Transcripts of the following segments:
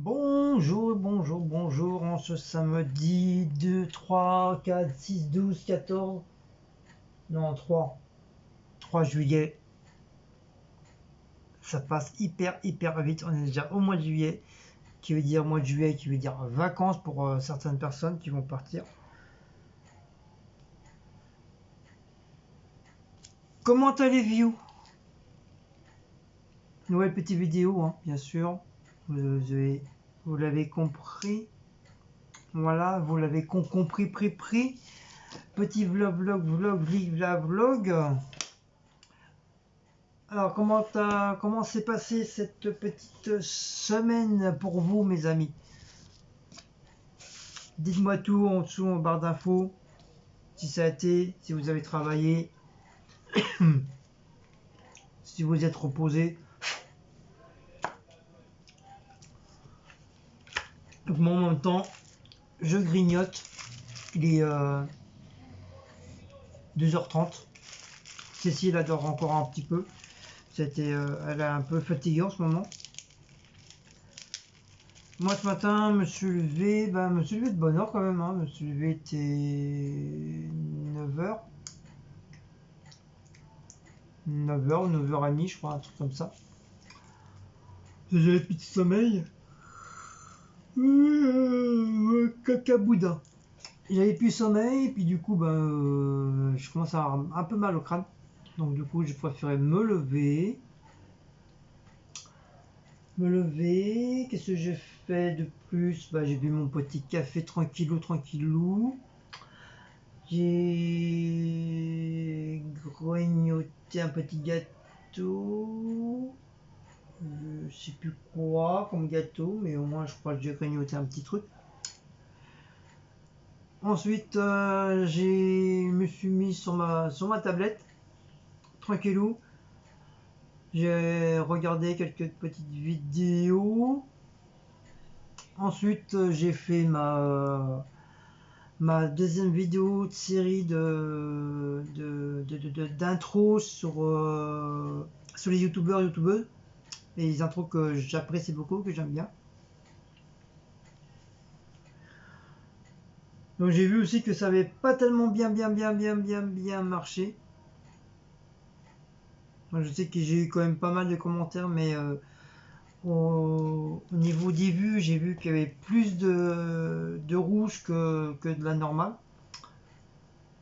Bonjour, bonjour, bonjour, en ce samedi 2, 3, 4, 6, 12, 14, non 3 juillet, ça passe hyper vite, on est déjà au mois de juillet, qui veut dire mois de juillet, qui veut dire vacances pour certaines personnes qui vont partir. Comment allez-vous? Nouvelle petite vidéo, hein, bien sûr, vous l'avez compris, voilà, vous l'avez compris, pris. Petit vlog. Alors, comment s'est passée cette petite semaine pour vous, mes amis? Dites-moi tout en dessous en barre d'infos, si ça a été, si vous avez travaillé, si vous êtes reposé. Donc, moi, en même temps, je grignote. Il est 2h30. Cécile adore encore un petit peu. Elle est un peu fatiguée en ce moment. Moi ce matin, me suis levé de bonne heure quand même, hein. Me suis levé, était 9h. 9h ou 9h30, je crois, un truc comme ça. J'avais plus de sommeil. Cacaboudin. J'avais plus de sommeil, et puis du coup, je commence à avoir un peu mal au crâne. Donc du coup, j'ai préféré me lever. Qu'est-ce que j'ai fait de plus? J'ai bu mon petit café tranquillou. J'ai grignoté un petit gâteau. Je sais plus quoi comme gâteau, mais au moins je crois que j'ai grignoté un petit truc. Ensuite, me suis mis sur ma tablette, tranquillou. J'ai regardé quelques petites vidéos. Ensuite, j'ai fait ma deuxième vidéo de série d'intro sur les youtubeuses, et les intros que j'apprécie beaucoup, que j'aime bien. Donc j'ai vu aussi que ça avait pas tellement bien marché. Moi, je sais que j'ai eu quand même pas mal de commentaires, mais au niveau des vues, j'ai vu qu'il y avait plus de rouge que de la normale.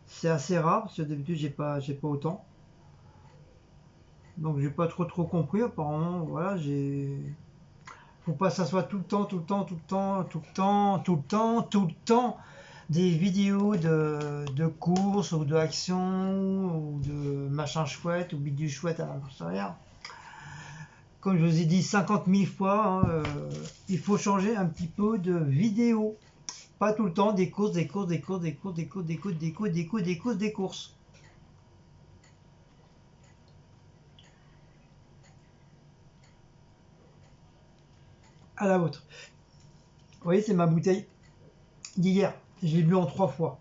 C'est assez rare, parce que d'habitude j'ai pas autant. Donc j'ai pas trop compris, apparemment, voilà, faut pas que ça soit tout le temps des vidéos de courses ou de actions ou de machin chouette ou bidule chouette à l'intérieur. Comme je vous ai dit 50 000 fois, hein, il faut changer un petit peu de vidéo. Pas tout le temps des courses. À la vôtre. Vous voyez, c'est ma bouteille d'hier. J'ai bu en 3 fois.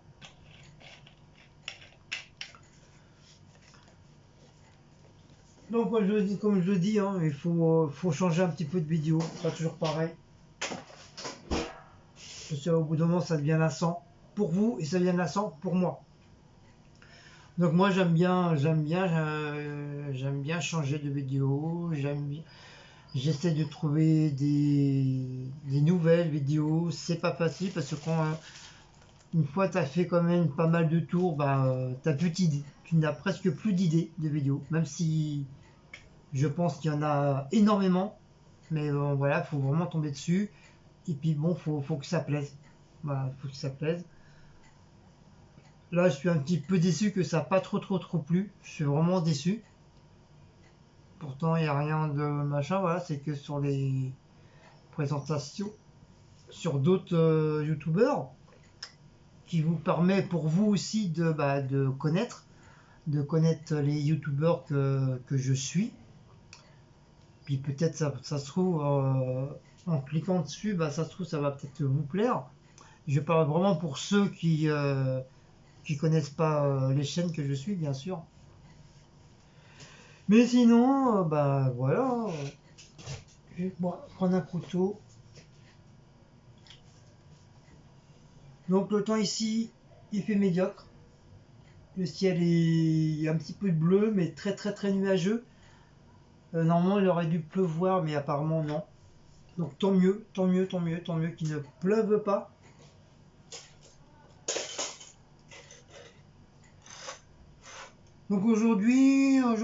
Donc, moi, comme je le dis, hein, il faut changer un petit peu de vidéo. Pas toujours pareil. Parce qu'au bout d'un moment, ça devient lassant pour vous et ça devient lassant pour moi. Donc moi, j'aime bien changer de vidéo. J'essaie de trouver des nouvelles vidéos. C'est pas facile parce que une fois tu as fait quand même pas mal de tours, t'as plus d'idées. Tu n'as presque plus d'idées de vidéos. Même si je pense qu'il y en a énormément. Mais voilà, faut vraiment tomber dessus. Et puis bon, faut que ça plaise. Voilà, faut que ça plaise. Là, je suis un petit peu déçu que ça n'a pas trop plu. Je suis vraiment déçu. Pourtant, il n'y a rien de machin. Voilà, c'est que sur les présentations, sur d'autres youtubeurs, qui vous permet pour vous aussi de connaître les youtubeurs que je suis. Puis peut-être ça se trouve, en cliquant dessus, ça se trouve, ça va peut-être vous plaire. Je parle vraiment pour ceux qui connaissent pas les chaînes que je suis, bien sûr. Mais sinon, voilà. Je vais prendre un couteau. Donc le temps ici, il fait médiocre. Le ciel est un petit peu bleu, mais très très très nuageux. Normalement, il aurait dû pleuvoir, mais apparemment non. Donc tant mieux, tant mieux, tant mieux, tant mieux qu'il ne pleuve pas. Donc aujourd'hui, moi je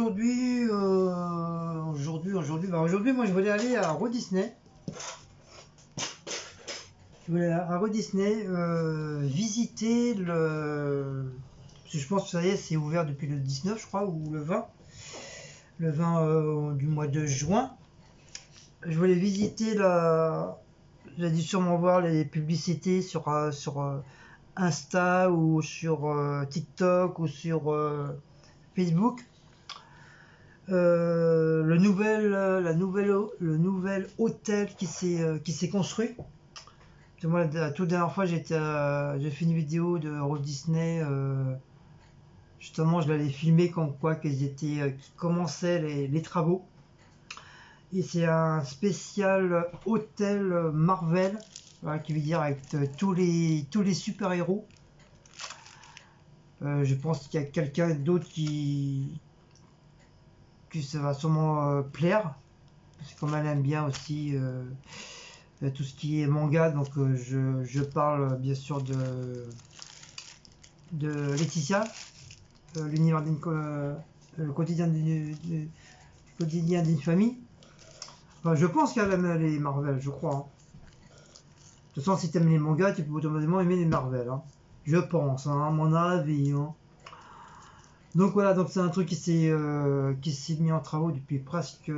voulais aller à Euro Disney. Je voulais à Euro Disney visiter le. Parce que je pense que ça y est, c'est ouvert depuis le 19, je crois, ou le 20. Le 20 du mois de juin. Je voulais visiter la. J'ai dû sûrement voir les publicités sur Insta ou sur TikTok ou sur Facebook. Le nouvel hôtel qui s'est construit. Moi, la toute dernière fois, j'ai fait une vidéo de Walt Disney. Justement, je l'avais filmé comme quoi qui commençaient les travaux. Et c'est un spécial hôtel Marvel, voilà, qui veut dire avec tous les super-héros. Je pense qu'il y a quelqu'un d'autre qui ça va sûrement plaire. Parce que comme elle aime bien aussi tout ce qui est manga, donc je parle bien sûr de Laetitia, l'univers le quotidien d'une famille. Enfin, je pense qu'elle aime les Marvel, je crois, hein. De toute façon, si tu aimes les mangas, tu peux automatiquement aimer les Marvel, hein. Je pense, hein, à mon avis, hein. Donc voilà, donc c'est un truc qui s'est mis en travaux depuis presque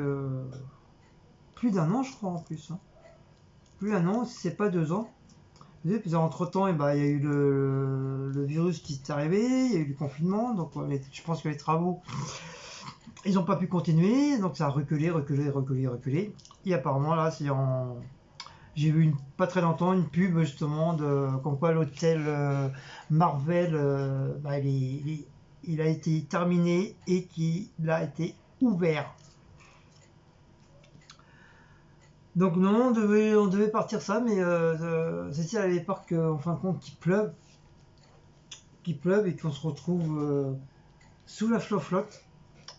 plus d'un an, je crois, en plus, hein. Plus d'un an, si c'est pas 2 ans. Et puis entre temps, il y a eu le virus qui est arrivé, il y a eu le confinement, donc je pense que les travaux, ils n'ont pas pu continuer, donc ça a reculé, reculé, reculé, reculé. Et apparemment là, j'ai vu pas très longtemps une pub justement de comme quoi l'hôtel Marvel, il a été terminé et qu'il a été ouvert. Donc non, on devait partir ça, mais c'est à l'époque en fin de compte qu'il pleuve et qu'on se retrouve sous la flotte.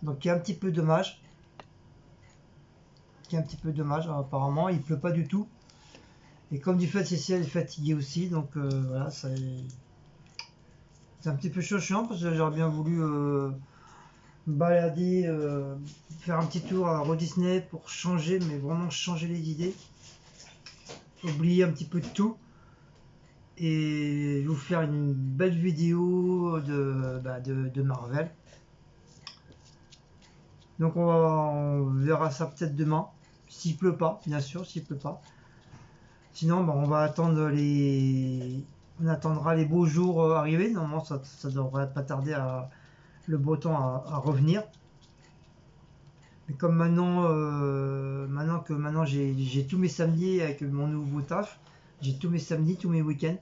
Donc il y a un petit peu dommage. Apparemment, il pleut pas du tout. Et comme du fait Cécile est fatiguée aussi, donc voilà, c'est un petit peu chiant parce que j'aurais bien voulu me balader, faire un petit tour à Walt Disney pour changer, mais vraiment changer les idées, oublier un petit peu de tout et vous faire une belle vidéo de Marvel. Donc on verra ça peut-être demain, s'il pleut pas, bien sûr, s'il pleut pas. Sinon, on va attendre on attendra les beaux jours arriver. Normalement, ça devrait pas tarder le beau temps à revenir. Mais comme maintenant j'ai tous mes samedis avec mon nouveau taf, j'ai tous mes samedis, tous mes week-ends.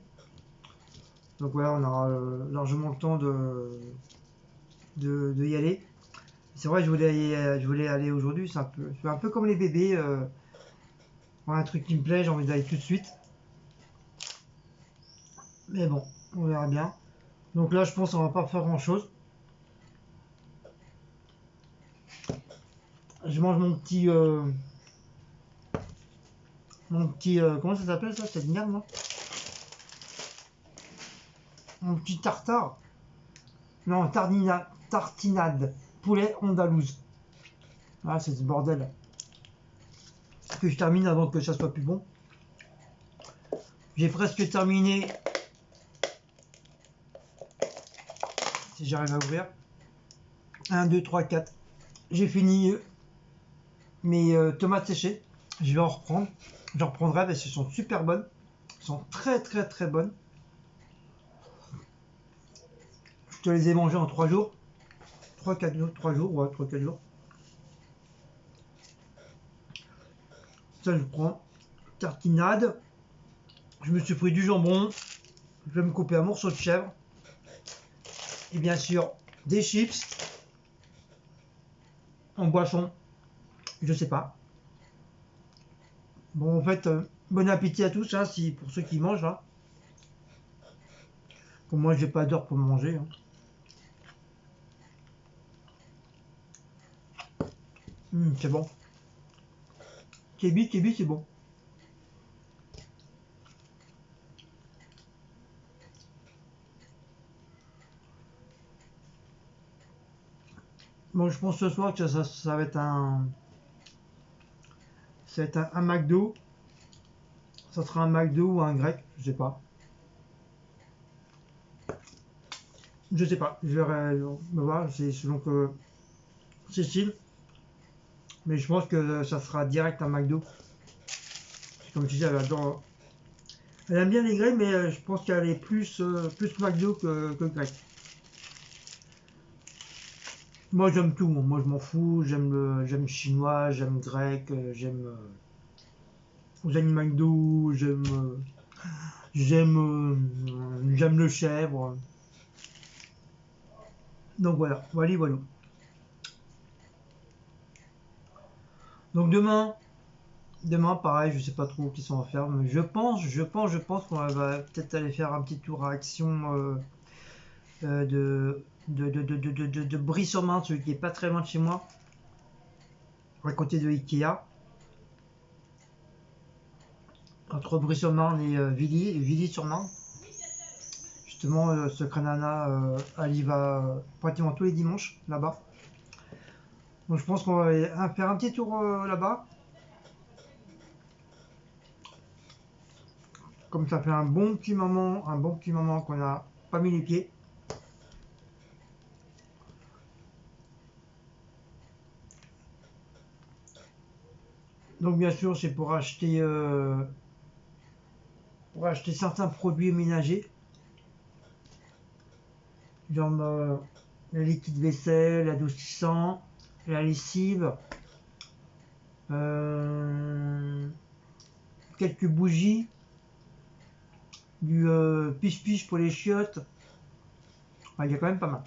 Donc voilà, on aura largement le temps de y aller. C'est vrai, je voulais aller aujourd'hui. C'est un peu comme les bébés. Un truc qui me plaît, j'ai envie d'aller tout de suite. Mais bon, on verra bien. Donc là, je pense qu'on va pas faire grand chose. Je mange mon petit comment ça s'appelle ça, cette merde là, mon petit tartare, non, tartinade poulet andalouse. Ah, c'est ce bordel que je termine avant que ça soit plus bon. J'ai presque terminé, si j'arrive à ouvrir. 1 2 3 4, j'ai fini mes tomates séchées. Je vais en reprendre, j'en reprendrai parce qu'elles sont super bonnes, elles sont très très très bonnes. Je te les ai mangées en 3 jours, 3-4 jours, 3 jours, ouais, 3-4 jours. Ça, je prends. Tartinade. Je me suis pris du jambon. Je vais me couper un morceau de chèvre. Et bien sûr, des chips. En boisson. Je sais pas. Bon, en fait, bon appétit à tous, hein, pour ceux qui mangent, là. Pour moi, j'ai pas d'heure pour manger. Hein. C'est bon. Kébi, c'est bon. Bon, je pense ce soir que ça va être un McDo. Ça sera un McDo ou un grec, je sais pas. Je sais pas, je verrai, on va voir, c'est selon que Cécile. Mais je pense que ça sera direct un McDo. Comme tu dis, elle adore. Elle aime bien les grecs, mais je pense qu'elle est plus McDo que grec. Moi j'aime tout, moi je m'en fous, j'aime chinois, j'aime grec, j'aime McDo, j'aime le chèvre. Donc voilà. Donc demain pareil, je sais pas trop qui sont en faire, mais je pense qu'on va peut-être aller faire un petit tour à Action de Brie-sur-Marne, celui qui est pas très loin de chez moi, à côté de Ikea, entre Brie-sur-Marne et Villy-sur-Marne. Justement, ce Nana, elle y va pratiquement tous les dimanches là-bas. Donc je pense qu'on va aller faire un petit tour là-bas. Comme ça fait un bon petit moment qu'on n'a pas mis les pieds. Donc bien sûr, c'est pour acheter certains produits ménagers, genre le liquide vaisselle, l'adoucissant, la lessive, euh, quelques bougies, du piche-piche pour les chiottes. Enfin, il y a quand même pas mal.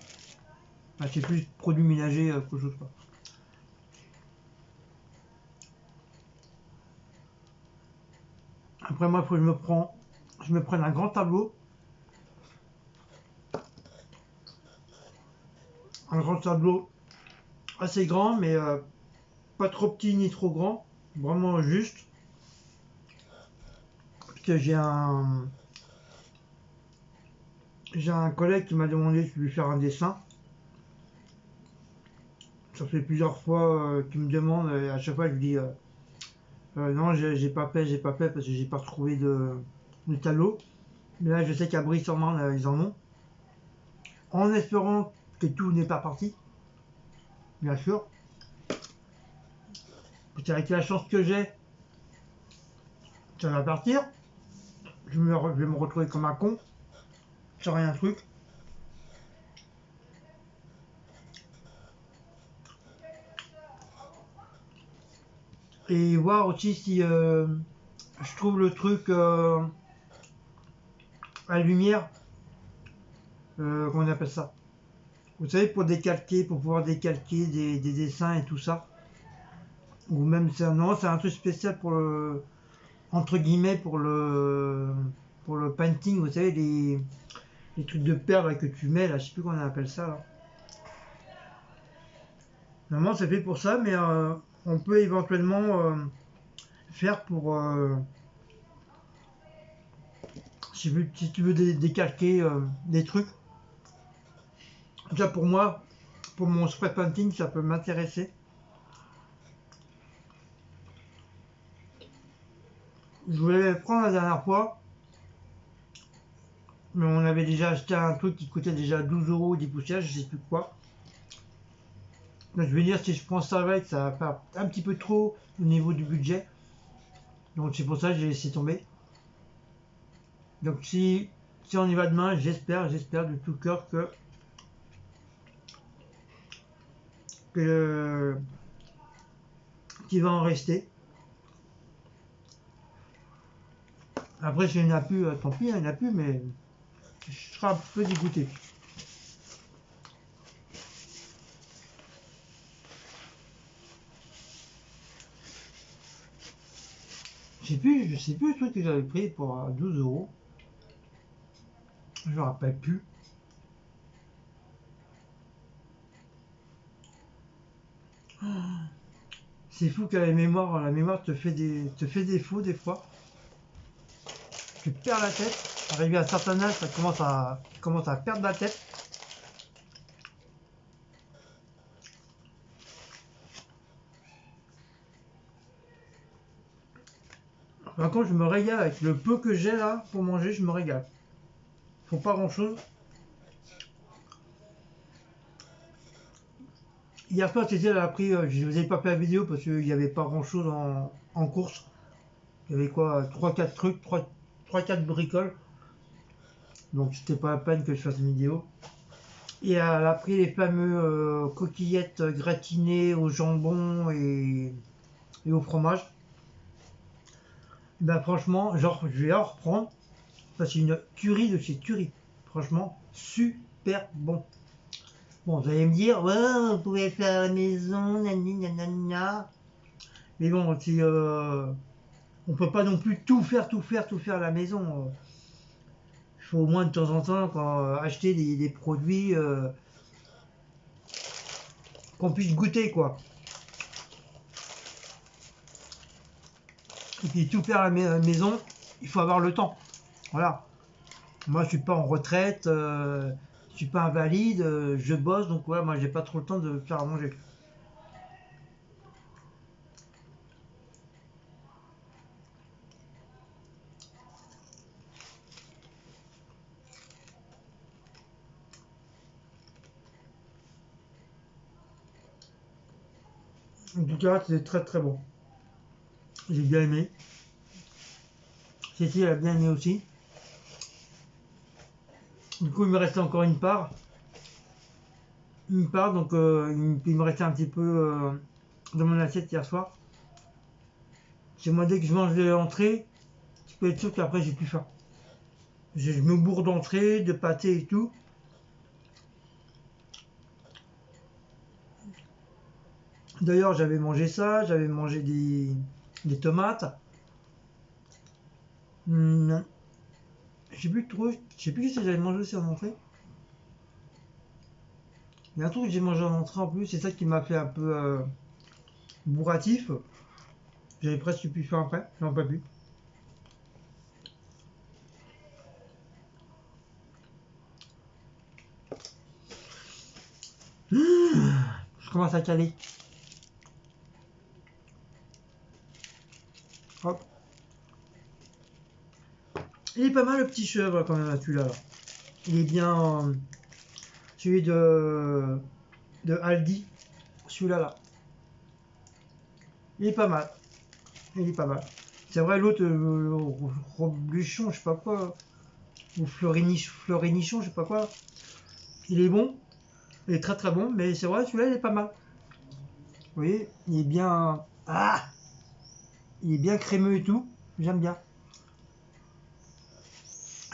Enfin, c'est plus produits ménagers qu'autre chose, quoi. Après moi, il faut que je me prenne un grand tableau. Un grand tableau assez grand, mais pas trop petit ni trop grand. Vraiment juste. Parce que j'ai un collègue qui m'a demandé de lui faire un dessin. Ça fait plusieurs fois qu'il me demande, et à chaque fois je lui dis non, j'ai pas fait parce que j'ai pas retrouvé de tableau. Mais là, je sais qu'à Brie-sur-Marne, ils en ont. En espérant que tout n'est pas parti, bien sûr. Parce qu'avec la chance que j'ai, ça va partir. Je vais me retrouver comme un con, sans rien truc. Et voir aussi si je trouve le truc à lumière, comment on appelle ça. Vous savez, pour pouvoir décalquer des dessins et tout ça. Ou même, non, c'est un truc spécial entre guillemets, pour le painting, vous savez, les trucs de perles là, que tu mets, là, je sais plus comment on appelle ça, là. Normalement, c'est fait pour ça, mais on peut éventuellement faire pour, si tu veux décalquer des trucs. Déjà pour moi, pour mon spray painting, ça peut m'intéresser. Je voulais le prendre la dernière fois, mais on avait déjà acheté un truc qui coûtait déjà 12 euros, 10 poussières, je sais plus quoi. Donc je vais dire, si je prends ça avec, ça va faire un petit peu trop au niveau du budget. Donc c'est pour ça que j'ai laissé tomber. Donc si on y va demain, j'espère de tout cœur que qu'il va en rester. Après, s'il n'y en a plus, tant pis, il n'y en a plus, mais je serai un peu dégoûté. Je sais plus le truc que j'avais pris pour 12 euros. Je me rappelle plus. C'est fou que la mémoire te fait défaut des fois. Tu perds la tête. Arrivé à un certain âge, tu commences à perdre la tête. Par contre, je me régale avec le peu que j'ai là pour manger, je me régale. Faut pas grand chose. Hier soir, Cécile elle a pris, je vous ai pas fait la vidéo parce qu'il n'y avait pas grand chose en course. Il y avait quoi, trois quatre trucs, trois quatre bricoles. Donc c'était pas la peine que je fasse une vidéo. Et elle a pris les fameux coquillettes gratinées au jambon et au fromage. Ben franchement, genre je vais en reprendre. Ça c'est une tuerie de chez Tuerie. Franchement, super bon. Bon, vous allez me dire, ouais, vous pouvez faire à la maison, nani, nanana. Mais bon, si, on peut pas non plus tout faire à la maison. Il faut au moins de temps en temps acheter des produits qu'on puisse goûter, quoi. Et puis tout faire à la maison, il faut avoir le temps. Voilà. Moi, je suis pas en retraite, je suis pas invalide, je bosse, donc voilà, moi, j'ai pas trop le temps de faire à manger. En tout cas, c'est très très bon. J'ai bien aimé. Cécile a bien aimé aussi. Du coup, il me restait encore une part. Une part, donc il me restait un petit peu dans mon assiette hier soir. C'est moi, dès que je mange l'entrée, tu peux être sûr qu'après, j'ai plus faim. Je me bourre d'entrée, de pâté et tout. D'ailleurs, j'avais mangé ça, j'avais mangé des tomates. Non, je sais plus trop, je sais plus si j'avais mangé aussi en entrée. Il y a un truc que j'ai mangé en entrée en plus, c'est ça qui m'a fait un peu bourratif. J'avais presque plus faim après, j'en peux plus. Je commence à caler. Hop. Il est pas mal le petit chèvre quand même celui-là. Là. Il est bien. Celui de Aldi. Celui-là là. Il est pas mal. Il est pas mal. C'est vrai l'autre, Robluchon, je sais pas quoi. Ou Florinichon, je sais pas quoi. Il est bon. Il est très très bon. Mais c'est vrai celui-là il est pas mal. Vous voyez, il est bien. Ah, il est bien crémeux et tout. J'aime bien.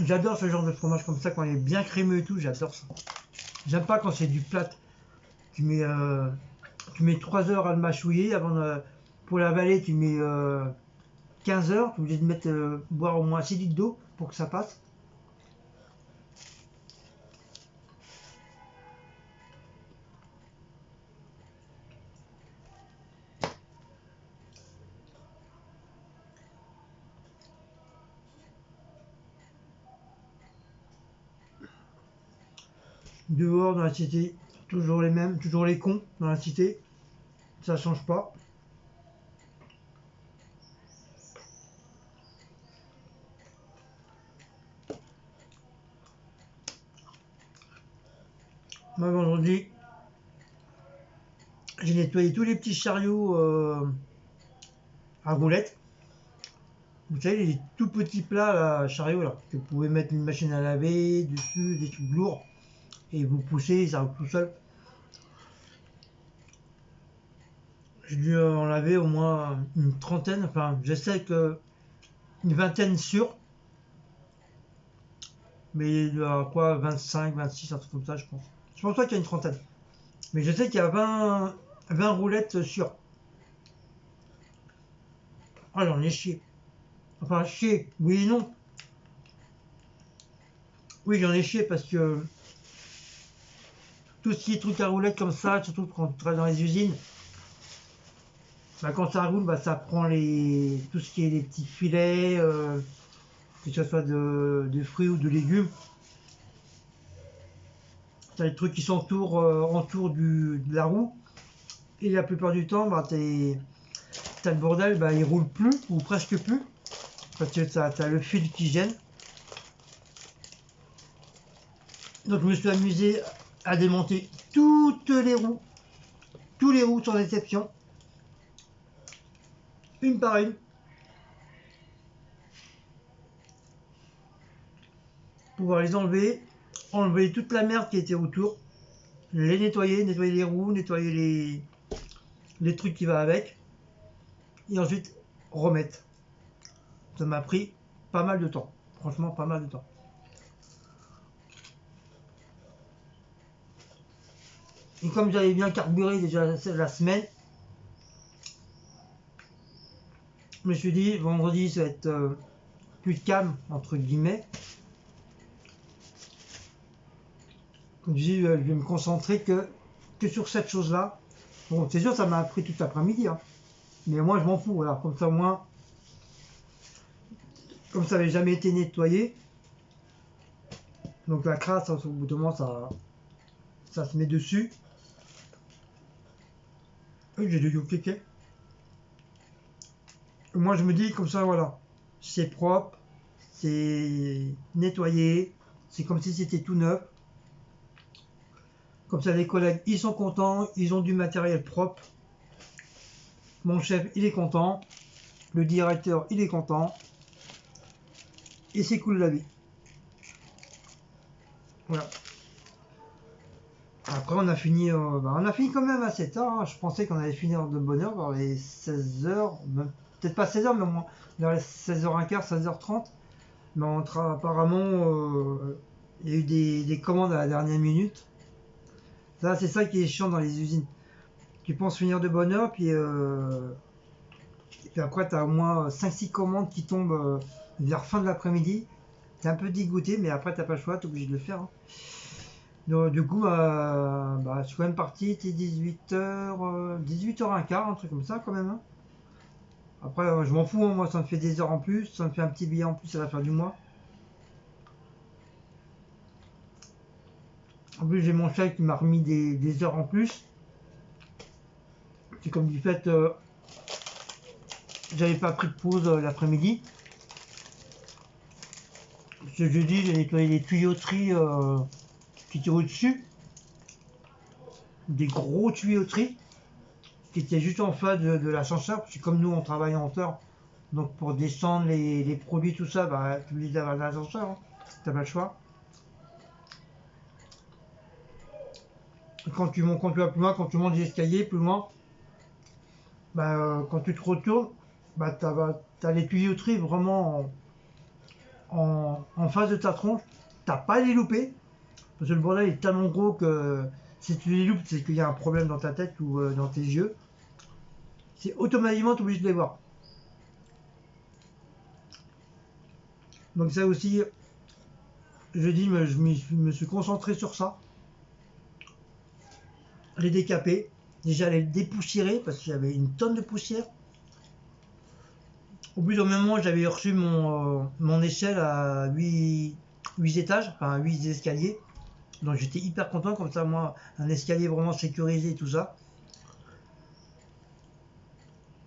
J'adore ce genre de fromage comme ça quand il est bien crémeux et tout. J'adore ça. J'aime pas quand c'est du plat. Tu tu mets 3 heures à le mâchouiller. Pour l'avaler, tu mets 15 heures. Tu es obligé de boire au moins 6 litres d'eau pour que ça passe. Dehors, dans la cité, toujours les mêmes, toujours les cons dans la cité. Ça change pas. Moi, vendredi, j'ai nettoyé tous les petits chariots à roulettes. Vous savez, les tout petits plats là, chariots là, que vous pouvez mettre une machine à laver dessus, des trucs lourds, et vous poussez, ça roule tout seul. J'ai dû en laver au moins une trentaine, enfin, je sais que une vingtaine sûre, mais il y a quoi, 25, 26, un truc comme ça, je pense. Je pense pas qu'il y a une trentaine. Mais je sais qu'il y a 20 roulettes sûres. Ah, j'en ai chié. Enfin, chier, oui et non. Oui, j'en ai chié parce que tout ce qui est truc à roulettes comme ça, surtout quand tu travailles dans les usines, bah, quand ça roule, bah, ça prend tout ce qui est les petits filets, que ce soit de fruits ou de légumes. T'as les trucs qui s'entourent entourent de la roue. Et la plupart du temps, bah, t'as le bordel, bah, il roule plus ou presque plus. Parce que t'as le fil qui gêne. Donc je me suis amusé à démonter toutes les roues, tous les roues sans exception, une par une, pouvoir les enlever, enlever toute la merde qui était autour, les nettoyer, nettoyer les roues, nettoyer les trucs qui va avec, et ensuite remettre. Ça m'a pris pas mal de temps, franchement pas mal de temps. Et comme j'avais bien carburé déjà la semaine, je me suis dit vendredi ça va être plus calme entre guillemets. Je dis je vais me concentrer que sur cette chose-là. Bon, c'est sûr ça m'a pris toute l'après-midi, hein. Mais moi je m'en fous, voilà, comme ça au moins, comme ça n'avait jamais été nettoyé, donc la crasse au bout de moment ça se met dessus. J'ai du kéké. Moi je me dis comme ça voilà, c'est propre, c'est nettoyé, c'est comme si c'était tout neuf. Comme ça les collègues ils sont contents, ils ont du matériel propre. Mon chef il est content, le directeur il est content, et c'est cool la vie. Voilà. Après on a fini quand même à 7h, hein. Je pensais qu'on allait finir de bonne heure vers les 16h, peut-être pas 16h mais au moins vers les 16h15, 16h30. Mais apparemment il y a eu des commandes à la dernière minute. Ça c'est ça qui est chiant dans les usines. Tu penses finir de bonne heure et puis après tu as au moins 5-6 commandes qui tombent vers fin de l'après-midi. T'es un peu dégoûté mais après t'as pas le choix, t'es obligé de le faire, hein. Donc, du coup, je suis quand même parti, c'était 18h, 18h15, un truc comme ça quand même, hein. Après, je m'en fous, hein, moi ça me fait des heures en plus, ça me fait un petit billet en plus à la fin du mois. En plus, j'ai mon chef qui m'a remis des heures en plus. C'est comme du fait, j'avais pas pris de pause l'après-midi. Ce jeudi, j'ai nettoyé les tuyauteries qui étaient au-dessus, des gros tuyauteries qui étaient juste en face de l'ascenseur, parce que comme nous on travaille en hauteur, donc pour descendre les produits, tout ça, bah, tu es obligé d'avoir l'ascenseur, hein. T'as pas le choix. Quand tu vas plus loin, quand tu montes les escaliers plus loin, quand tu te retournes, t'as les tuyauteries vraiment en face de ta tronche. T'as pas les louper, parce que le bordel est tellement gros que si tu les loupes, c'est qu'il y a un problème dans ta tête ou dans tes yeux. C'est automatiquement, tu es obligé de les voir. Donc ça aussi, je dis, je me suis concentré sur ça. Les décaper, déjà les dépoussiérer, parce qu'il y avait une tonne de poussière. Au bout d'un moment, j'avais reçu mon échelle à 8 étages, enfin 8 escaliers. Donc j'étais hyper content, comme ça, moi, un escalier vraiment sécurisé et tout ça.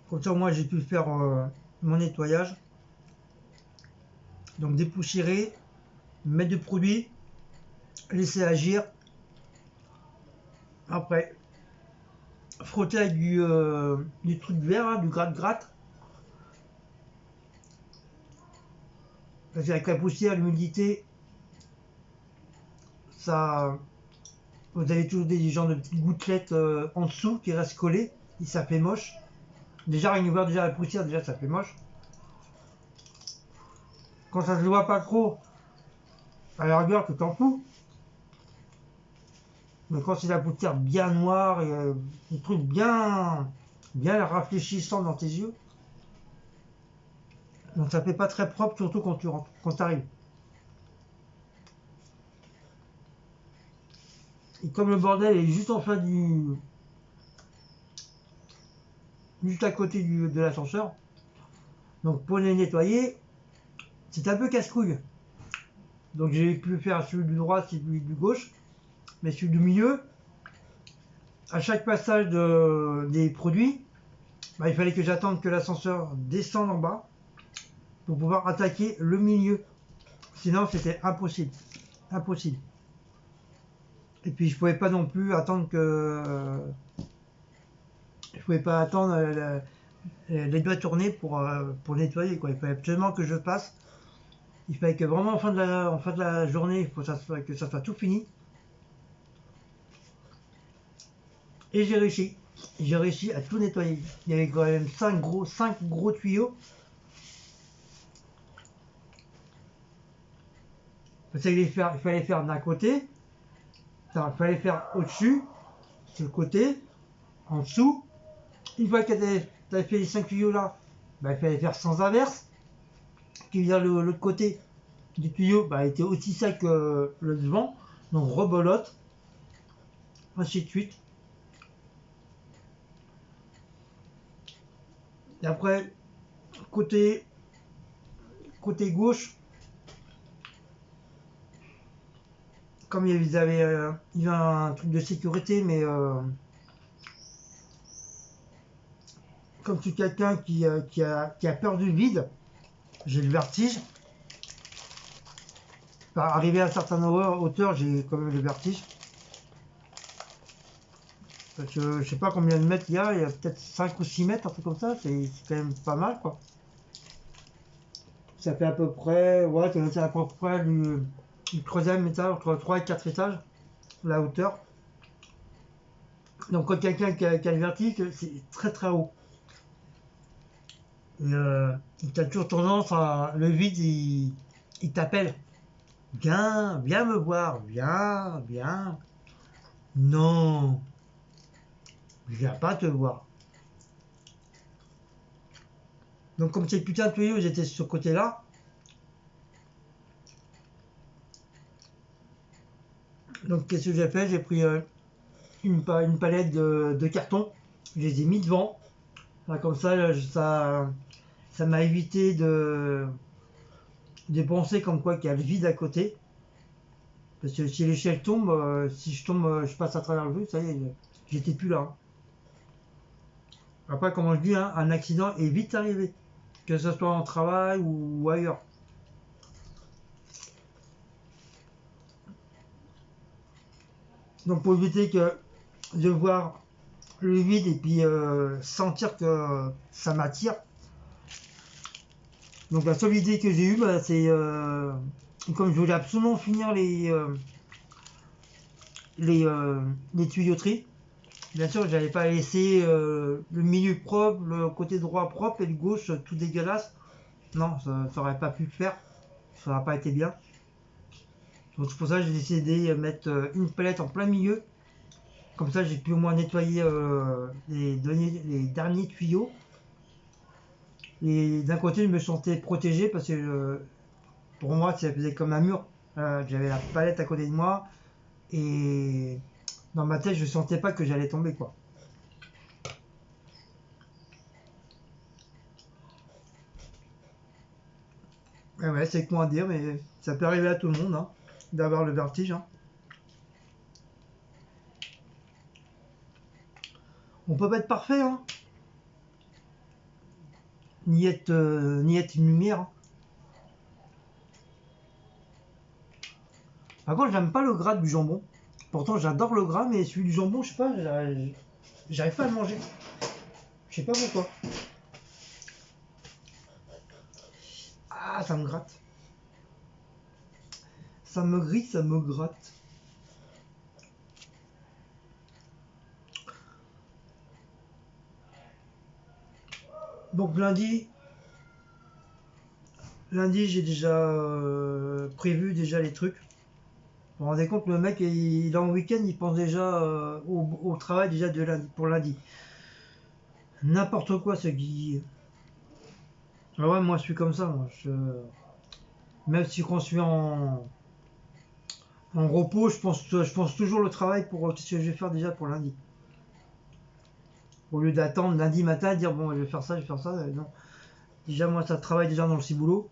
Comme ça, moi, j'ai pu faire mon nettoyage. Donc dépoussiérer, mettre du produit, laisser agir. Après, frotter avec du truc vert, hein, du gratte-gratte. Parce qu'avec la poussière, l'humidité, ça, vous avez toujours des genres de petites gouttelettes en dessous qui restent collées. Et ça fait moche. Déjà, rien que voir déjà la poussière, déjà ça fait moche. Quand ça se voit pas trop, à la rigueur, tu t'en fous. Mais quand c'est la poussière bien noire et des trucs bien rafraîchissants dans tes yeux, donc ça fait pas très propre, surtout quand tu rentres, quand tu arrives. Et comme le bordel est juste en face juste à côté de l'ascenseur, donc pour les nettoyer, c'est un peu casse-couille. Donc j'ai pu faire celui du droit, celui du gauche, mais celui du milieu, à chaque passage des produits, bah, il fallait que j'attende que l'ascenseur descende en bas pour pouvoir attaquer le milieu. Sinon c'était impossible. Impossible. Et puis je pouvais pas non plus attendre que... Je pouvais pas attendre les doigts tournés pour nettoyer, quoi. Il fallait absolument que je passe. Il fallait que vraiment en fin de la journée, il faut que ça soit tout fini. Et j'ai réussi. J'ai réussi à tout nettoyer. Il y avait quand même 5 gros tuyaux. Il fallait faire d'un côté, il fallait faire au-dessus, sur le côté, en dessous. Une fois que tu avais fait les 5 tuyaux là, bah, il fallait faire sans inverse. Qui veut dire l'autre côté du tuyau bah, était aussi sec que le devant. Donc rebolote. Ainsi de suite. Et après, côté gauche, comme il y avait un truc de sécurité, mais comme je suis quelqu'un qui a peur du vide, j'ai le vertige. Arrivé à une certaine hauteur, j'ai quand même le vertige. Parce que je sais pas combien de mètres il y a peut-être 5 ou 6 mètres, un truc comme ça, c'est quand même pas mal quoi. Ça fait à peu près, ouais, c'est à peu près du troisième étage, entre 3 et 4 étages, la hauteur. Donc quand quelqu'un qui a le vertige, c'est très très haut. Et, il a toujours tendance à, le vide, il t'appelle. Viens, viens me voir, viens, viens. Non, je viens pas te voir. Donc comme ces putains de tuyaux, j'étais sur ce côté-là. Donc qu'est-ce que j'ai fait? J'ai pris une palette de carton, je les ai mis devant. Là, comme ça m'a évité de penser comme quoi qu'il y a le vide à côté. Parce que si l'échelle tombe, si je tombe, je passe à travers le vide, ça y est, j'étais plus là. Après, comme je dis, hein, un accident est vite arrivé, que ce soit en travail ou ailleurs. Donc pour éviter de voir le vide et puis sentir que ça m'attire. Donc la seule idée que j'ai eue, bah, c'est comme je voulais absolument finir les tuyauteries. Bien sûr, j'allais pas laisser le milieu propre, le côté droit propre et le gauche tout dégueulasse. Non, ça aurait pas pu le faire. Ça n'aurait pas été bien. Donc c'est pour ça que j'ai décidé de mettre une palette en plein milieu. Comme ça, j'ai pu au moins nettoyer les derniers tuyaux. Et d'un côté, je me sentais protégé parce que pour moi, ça faisait comme un mur. J'avais la palette à côté de moi et dans ma tête, je sentais pas que j'allais tomber quoi. Et ouais, c'est con à dire, mais ça peut arriver à tout le monde hein, d'avoir le vertige. Hein. On peut pas être parfait, hein. Ni être une lumière. Hein. Par contre, j'aime pas le gras du jambon. Pourtant, j'adore le gras, mais celui du jambon, je sais pas, j'arrive pas à le manger. Je sais pas pourquoi. Ah, ça me gratte. Ça me grille, ça me gratte. Donc lundi j'ai déjà prévu déjà les trucs. Vous vous rendez compte, le mec, il est en week-end, il pense déjà au travail déjà de lundi, pour lundi. N'importe quoi ce Guy. Ah ouais, moi je suis comme ça, moi. Même si quand je suis En repos, je pense toujours le travail pour ce que je vais faire déjà pour lundi. Au lieu d'attendre lundi matin et dire bon, je vais faire ça, je vais faire ça. Non. Déjà, moi, ça travaille déjà dans le ciboulot.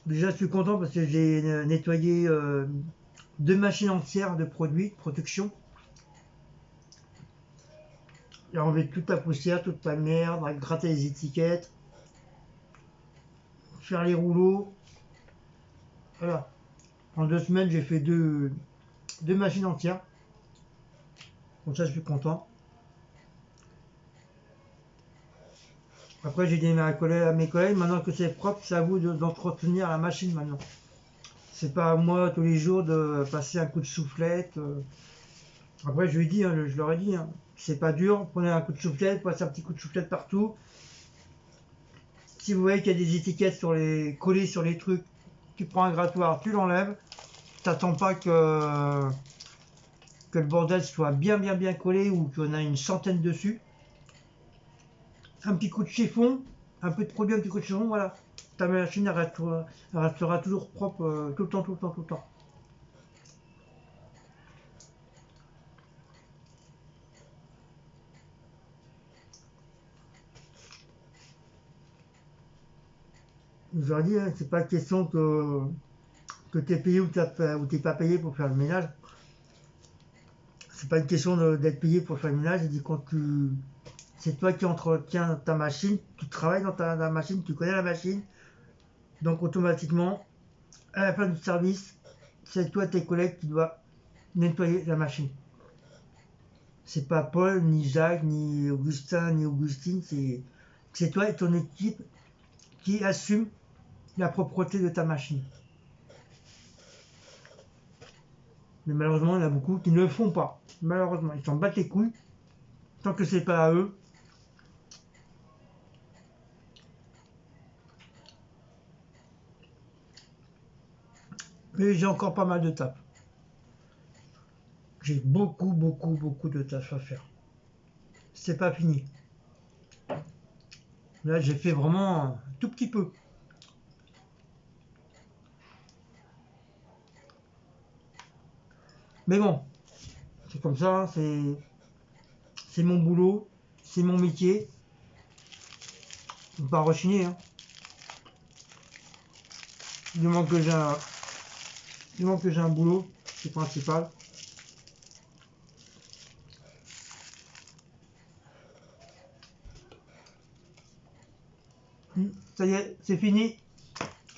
Déjà, je suis content parce que j'ai nettoyé 2 machines entières de produits, de production. J'ai enlevé toute la poussière, toute la merde, gratter les étiquettes, faire les rouleaux. Voilà. En 2 semaines, j'ai fait deux machines entières. Donc ça, je suis content. Après, j'ai dit à mes collègues, maintenant que c'est propre, c'est à vous d'entretenir la machine maintenant. C'est pas à moi tous les jours de passer un coup de soufflette. Après, je lui dis, hein, je leur ai dit, hein, c'est pas dur, prenez un coup de soufflette, passez un petit coup de soufflette partout. Si vous voyez qu'il y a des étiquettes collées sur les trucs, tu prends un grattoir, tu l'enlèves. T'attends pas que le bordel soit bien collé ou qu'on a une centaine dessus. Un petit coup de chiffon, un peu de produit, un petit coup de chiffon, voilà. Ta machine elle restera toujours propre tout le temps, tout le temps, tout le temps. Je leur dis, hein, c'est pas question que tu es payé ou t'es pas payé pour faire le ménage. C'est pas une question d'être payé pour faire le ménage. Je dis c'est toi qui entretiens ta machine, tu travailles dans ta machine, tu connais la machine, donc automatiquement, à la fin du service, c'est toi et tes collègues qui doivent nettoyer la machine. C'est pas Paul, ni Jacques, ni Augustin, ni Augustine, c'est toi et ton équipe qui assument la propreté de ta machine. Mais malheureusement, il y en a beaucoup qui ne le font pas. Malheureusement, ils s'en battent les couilles. Tant que c'est pas à eux. Mais j'ai encore pas mal de taf. J'ai beaucoup de tâches à faire. C'est pas fini. Là, j'ai fait vraiment un tout petit peu. Mais bon, c'est comme ça, c'est mon boulot, c'est mon métier. Faut pas rechigner, hein. Du moment que j'ai un boulot, c'est principal. Ça y est, c'est fini.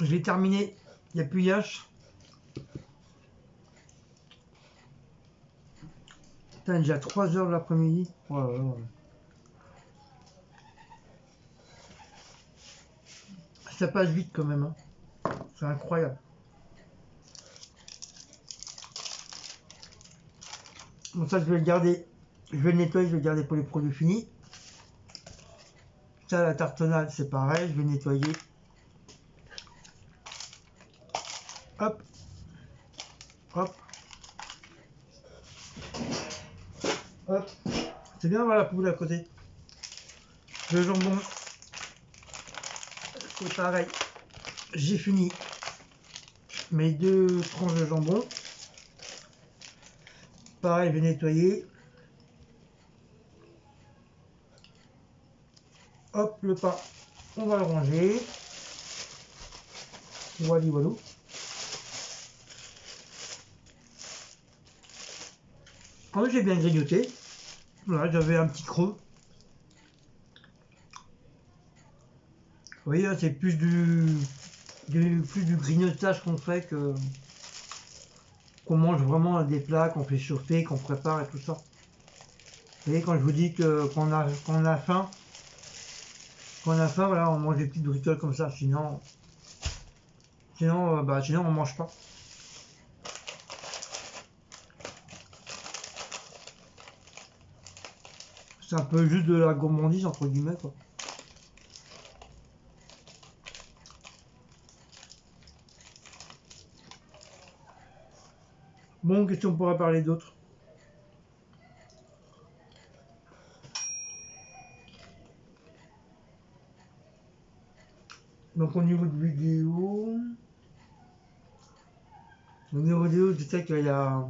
Je l'ai terminé. Il n'y a plus Yash. Putain, déjà 3 heures de l'après-midi. Oh là là. Ça passe vite quand même, hein. C'est incroyable. Bon, ça, je vais le garder. Je vais le nettoyer, je vais le garder pour les produits finis. Ça, la tartonade, c'est pareil. Je vais nettoyer. Hop, hop, hop. C'est bien avoir la poule à côté. Le jambon, c'est pareil. J'ai fini mes 2 tranches de jambon. Pareil, je vais nettoyer. Hop, le pain, on va le ranger. Voilà, voilà. Quand j'ai bien grignoté, voilà, j'avais un petit creux. Vous voyez, c'est plus du grignotage qu'on fait qu'on mange vraiment des plats, qu'on fait chauffer, qu'on prépare et tout ça. Vous voyez, quand je vous dis qu'on a faim, voilà, on mange des petites bricoles comme ça. Sinon on mange pas. C'est un peu juste de la gourmandise entre guillemets, quoi. Bon, qu'est-ce qu'on pourra parler d'autre? Donc au niveau vidéo, tu sais qu'il y a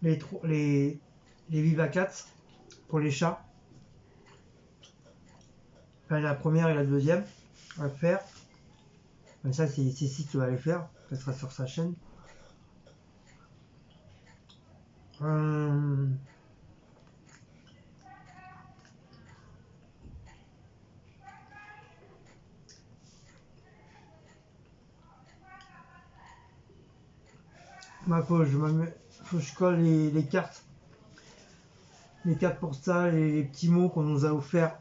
les Vivacats pour les chats. Enfin, la première et la deuxième à faire. Mais ça, c'est ici qui va les faire. Ça sera sur sa chaîne. Faut que je colle les cartes. Les cartes postales et les petits mots qu'on nous a offerts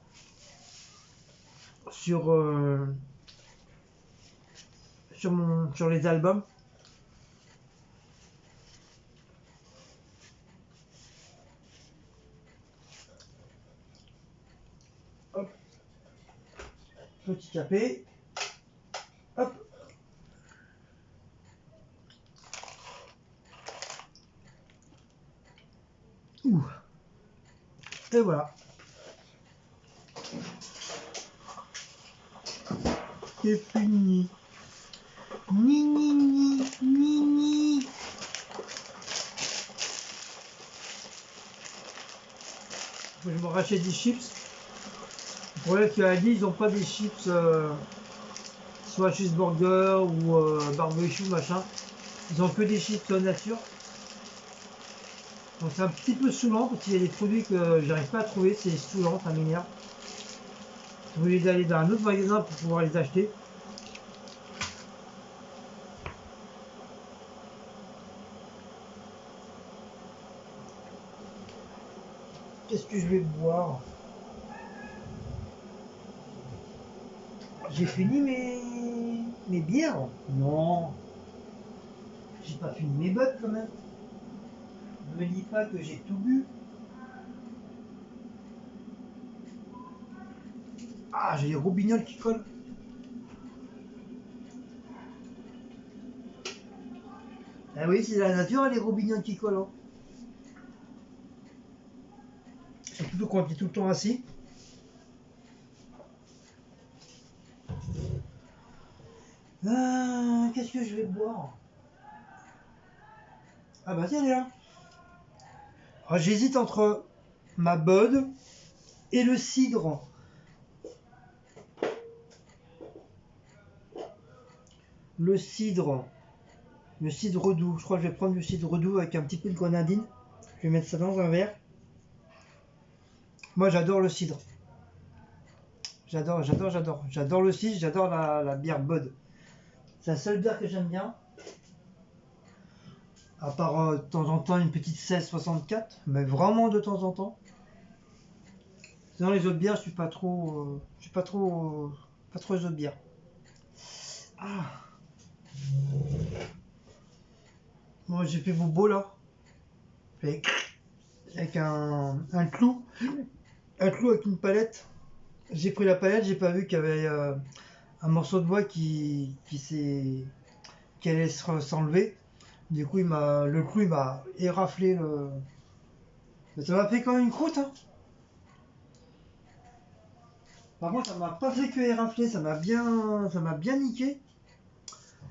sur, sur les albums. Hop. Petit capé. Hop. Ouh. Et voilà. C'est fini. Ni ni ni ni ni. Faut que je me rachète des chips. Le problème qu'à Aldi, ils n'ont pas des chips soit cheeseburger ou barbecue machin. Ils ont que des chips nature. Donc c'est un petit peu saoulant parce qu'il y a des produits que j'arrive pas à trouver, c'est saoulant, ça m'énerve. Je voulais aller dans un autre magasin pour pouvoir les acheter. Qu'est-ce que je vais boire? J'ai fini mes bières? Non, j'ai pas fini mes bottes quand même. Ne me dis pas que j'ai tout bu. Ah, j'ai les robignoles qui collent. Ah oui, c'est la nature, les robignoles qui collent. Hein. Surtout quand tu es tout le temps assis. Qu'est-ce que je vais boire? Ah bah tiens, elle est là. Ah, j'hésite entre ma Bud et le cidre. Le cidre. Le cidre doux. Je crois que je vais prendre du cidre doux avec un petit peu de grenadine. Je vais mettre ça dans un verre. Moi, j'adore le cidre. J'adore. J'adore le cidre, j'adore la bière Bud. C'est la seule bière que j'aime bien. À part de temps en temps une petite 1664, mais vraiment de temps en temps. Sinon les autres bières, je suis pas trop, pas trop les autres bières. Ah, moi j'ai fait bobo là, avec un clou avec une palette. J'ai pris la palette, j'ai pas vu qu'il y avait un morceau de bois qui allait s'enlever. Du coup, le clou il m'a éraflé le. Mais ça m'a fait quand même une croûte. Hein. Par contre, ça m'a pas fait que érafler, ça m'a bien niqué.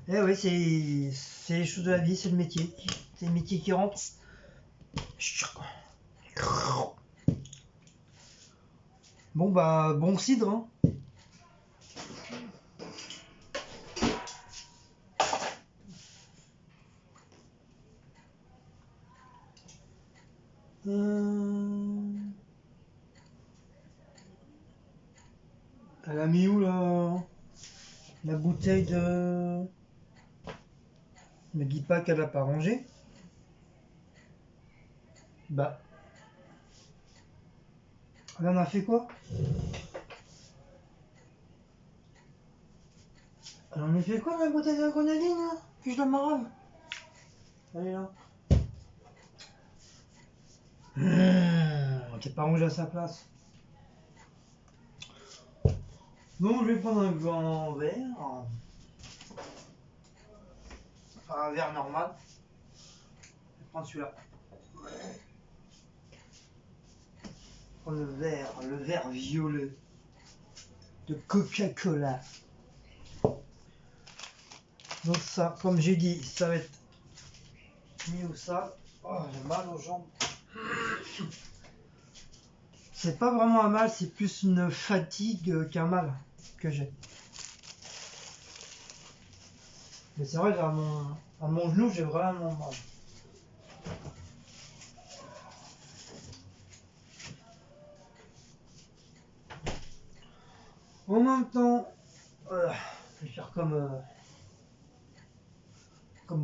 Eh oui, c'est les choses de la vie, c'est le métier. C'est le métier qui rentre. Bon bah, bon cidre. Hein. Elle a mis où la bouteille de. Me dis pas qu'elle a pas rangé. Bah. Elle en a fait quoi? Elle en a fait quoi la bouteille de grenadine là? Que je la marave. Elle est là. T'es pas rangé à sa place. Donc je vais prendre un grand verre. Enfin un verre normal. Je vais prendre celui-là. Le verre violet de Coca-Cola. Donc ça, comme j'ai dit, ça va être mis au sale. Oh, j'ai mal aux jambes. C'est pas vraiment un mal, c'est plus une fatigue qu'un mal que j'ai. Mais c'est vrai, à mon genou, j'ai vraiment mal. En même temps, je vais faire comme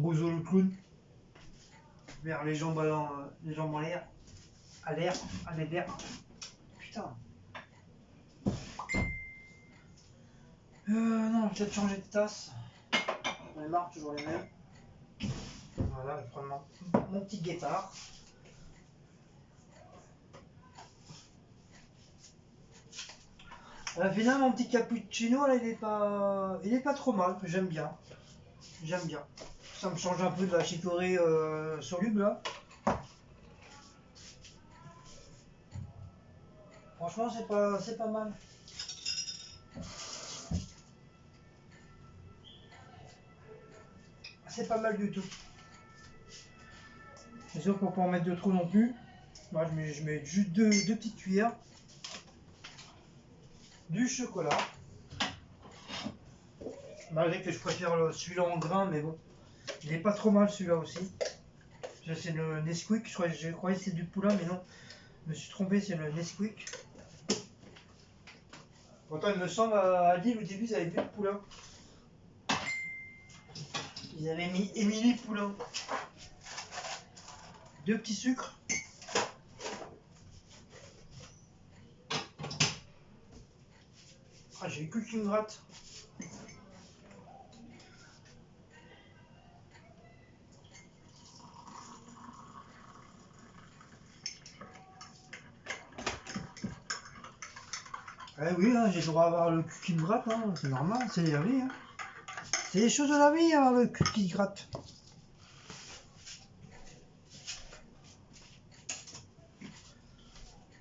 Bozo le clown. Vers les jambes en l'air. À l'air, à l'air. Putain. Non, peut-être changer de tasse. J'en ai marre, toujours les mêmes. Voilà, je vais prendre mon petit guépard. Finalement, mon petit cappuccino, là, il est pas trop mal. J'aime bien. J'aime bien. Ça me change un peu de la chicorée soluble, là. Franchement, c'est pas mal. C'est pas mal du tout. C'est sûr pour pas en mettre de trop non plus. Moi, je mets juste deux petites cuillères. Du chocolat. Malgré que je préfère celui-là en grain, mais bon. Il est pas trop mal celui-là aussi. C'est le Nesquik, je croyais que c'était du poulain, mais non. Je me suis trompé, c'est le Nesquik. Pourtant, il me semble à Lille, au début, ils avaient plus de poulain. Ils avaient mis Émilie Poulain. Deux petits sucres. Ah, j'ai le cul qui me gratte. Eh oui, hein, j'ai le droit d'avoir le cul qui me gratte, hein, c'est normal, c'est la vie. Hein. C'est les choses de la vie, hein, le cul qui gratte.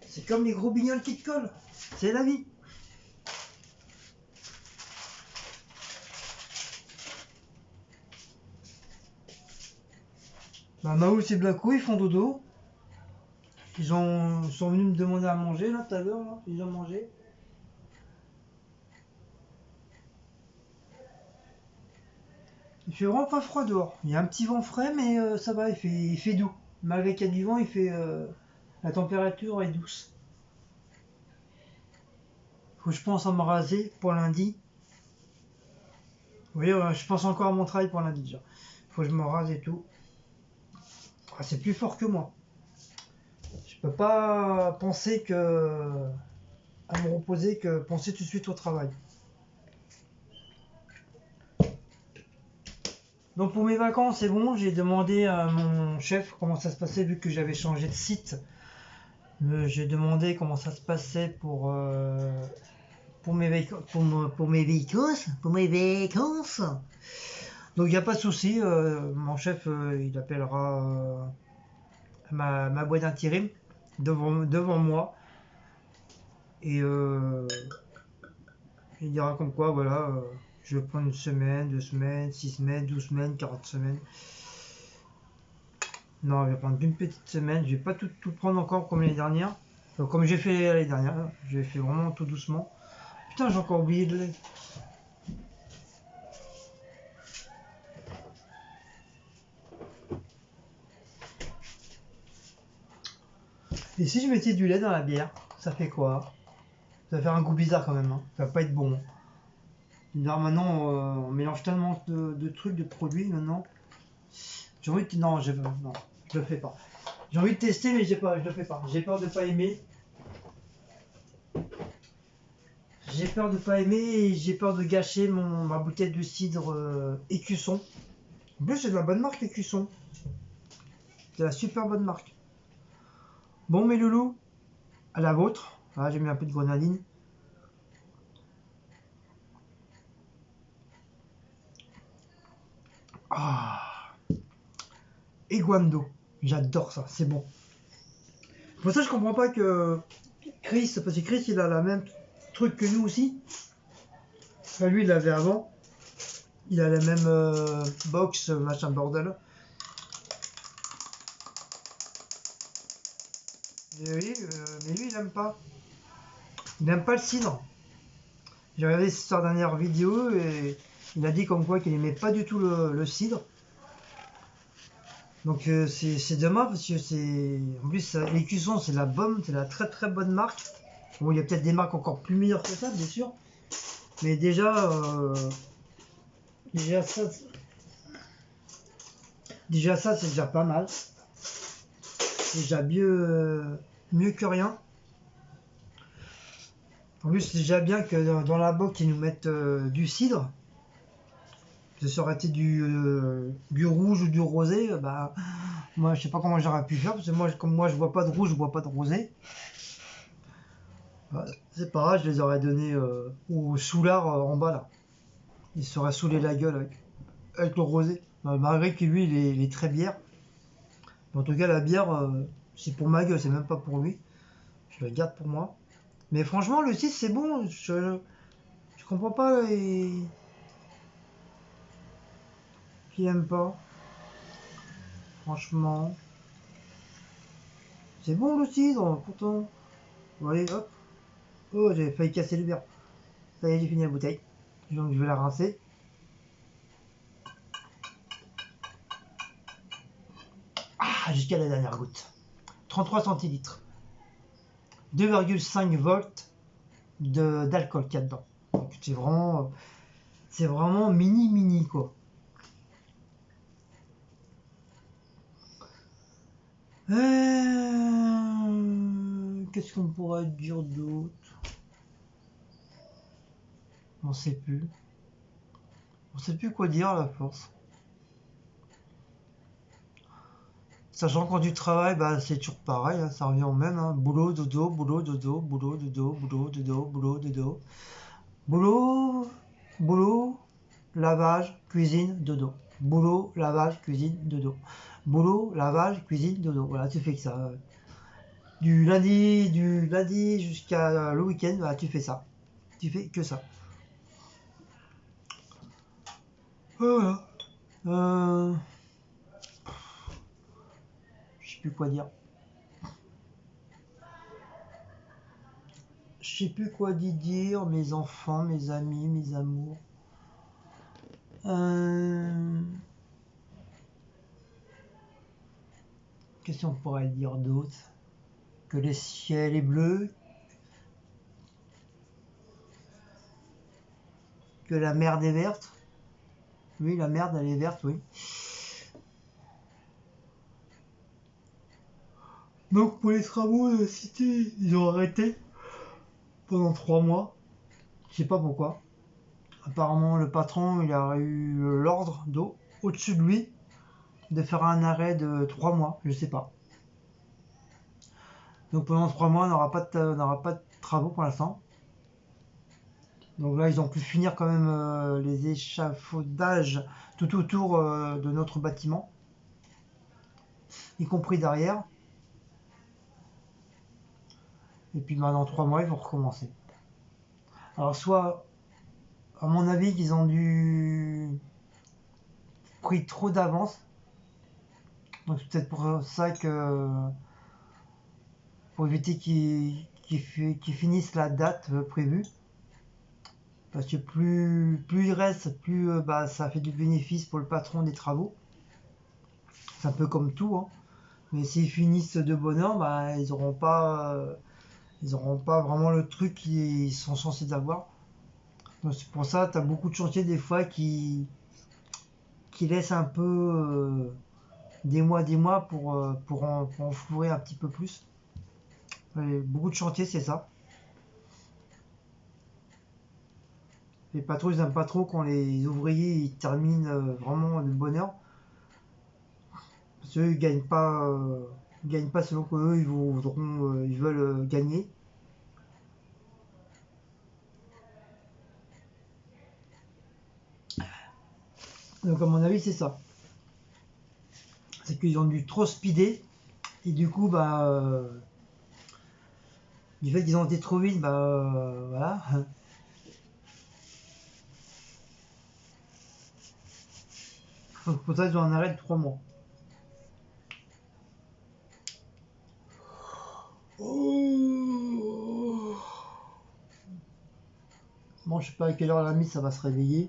C'est comme les gros bignoles qui te collent. C'est la vie. Bah, Maoul et Blacko, ils font dodo. Ils sont venus me demander à manger, là, tout à l'heure, là. Ils ont mangé. Il fait vraiment pas froid dehors. Il y a un petit vent frais, mais ça va, il fait doux. Malgré qu'il y a du vent, la température est douce. Faut que je pense à me raser pour lundi. Oui, je pense encore à mon travail pour lundi déjà. Faut que je me rase et tout. Ah, c'est plus fort que moi. Je peux pas penser à me reposer que penser tout de suite au travail. Donc pour mes vacances, c'est bon, j'ai demandé à mon chef comment ça se passait vu que j'avais changé de site. J'ai demandé comment ça se passait pour mes vacances. Donc il n'y a pas de souci, mon chef il appellera ma boîte d'intérim devant moi et il dira comme quoi voilà je vais prendre une semaine, 2 semaines, 6 semaines, 12 semaines, 40 semaines. Non, je vais prendre une petite semaine, je vais pas tout prendre encore comme l'année dernière. Donc, comme j'ai fait l'année dernière, j'ai fait vraiment tout doucement. Putain, j'ai encore oublié de lait. Et si je mettais du lait dans la bière, ça fait quoi? Ça va faire un goût bizarre quand même, hein. Ça va pas être bon. Alors maintenant, on mélange tellement de trucs, de produits maintenant. J'ai envie de... Non, non, je le fais pas. J'ai envie de tester, mais je le fais pas. J'ai peur de pas aimer. J'ai peur de pas aimer et j'ai peur de gâcher ma bouteille de cidre Écusson. En plus, c'est de la bonne marque Écusson. C'est la super bonne marque. Bon, mes loulous, à la vôtre. Voilà, j'ai mis un peu de grenadine. Ah, Eguando. J'adore ça, c'est bon. Pour ça, je comprends pas que Chris, parce que Chris, il a la même truc que nous aussi. Enfin, lui, il l'avait avant. Il a la même box, machin bordel. Et oui, mais lui, il aime pas. Il aime pas le cidre. J'ai regardé sa dernière vidéo et il a dit comme quoi qu'il aimait pas du tout le cidre. Donc c'est dommage parce que c'est... En plus, l'écusson, c'est la bonne, c'est la très très bonne marque. Bon, il y a peut-être des marques encore plus meilleures que ça, bien sûr. Mais déjà ça, c'est déjà pas mal. C'est déjà mieux que rien. En plus, c'est déjà bien que dans la box, ils nous mettent du cidre. Que ça aurait été du rouge ou du rosé, bah, moi, je sais pas comment j'aurais pu faire, parce que moi, comme moi, je bois pas de rouge, je bois pas de rosé. Bah, c'est pas grave, je les aurais donnés au soulard en bas, là. Il se serait saoulé la gueule avec le rosé. Bah, malgré que lui, il est très bière. Mais en tout cas, la bière, c'est pour ma gueule, c'est même pas pour lui. Je la garde pour moi. Mais franchement, le 6, c'est bon. Je comprends pas qui aime pas. Franchement. C'est bon le cidre, pourtant. Bon, allez, hop. Oh, j'ai failli casser le verre. Ça y est, j'ai fini la bouteille. Donc je vais la rincer. Ah, jusqu'à la dernière goutte. 33 centilitres. 2,5 volts d'alcool qu'il y a dedans. Donc c'est vraiment mini mini quoi. Qu'est-ce qu'on pourrait dire d'autre? On sait plus. On sait plus quoi dire à la force. Sachant qu'en du travail, bah, c'est toujours pareil, hein, ça revient au même. Hein. Boulot, dodo, boulot, dodo, boulot, dodo, boulot, dodo, boulot, dodo. Boulot, boulot, lavage, cuisine, dodo. Boulot, lavage, cuisine, dodo. Boulot, lavage, cuisine, dodo. Voilà, tu fais que ça. Du lundi jusqu'à le week-end, bah, tu fais ça. Tu fais que ça. Voilà. Je sais plus quoi dire. Je sais plus quoi dire, mes enfants, mes amis, mes amours. Qu'est-ce qu'on pourrait dire d'autre? Que le ciel est bleu, que la merde est verte. Oui, la merde, elle est verte, oui. Donc pour les travaux de la cité, ils ont arrêté pendant 3 mois. Je sais pas pourquoi. Apparemment, le patron, il a eu l'ordre au-dessus de lui de faire un arrêt de 3 mois. Je sais pas. Donc pendant 3 mois, on n'aura pas de travaux pour l'instant. Donc là, ils ont pu finir quand même les échafaudages tout autour de notre bâtiment, y compris derrière. Et puis bah, dans 3 mois, ils vont recommencer. Alors soit, à mon avis, qu'ils ont pris trop d'avance. Donc c'est peut-être pour ça que, pour éviter qu'ils finissent la date prévue. Parce que plus il reste, plus bah, ça fait du bénéfice pour le patron des travaux. C'est un peu comme tout, hein. Mais s'ils finissent de bonne heure, bah, ils auront pas vraiment le truc qu'ils sont censés avoir. Donc c'est pour ça, tu as beaucoup de chantiers des fois qui laissent un peu des mois pour en fourrer un petit peu plus. Et beaucoup de chantiers, c'est ça. Les patrons, ils n'aiment pas trop quand les ouvriers ils terminent vraiment de bonne heure. Parce qu'eux, ils gagnent pas selon qu'eux, ils veulent gagner. Donc à mon avis, c'est ça. C'est qu'ils ont dû trop speeder. Et du coup, bah, du fait qu'ils ont été trop vite, bah, voilà. Donc pour ça, ils ont un arrêt de 3 mois. Oh. Bon, je sais pas à quelle heure la mise ça va se réveiller.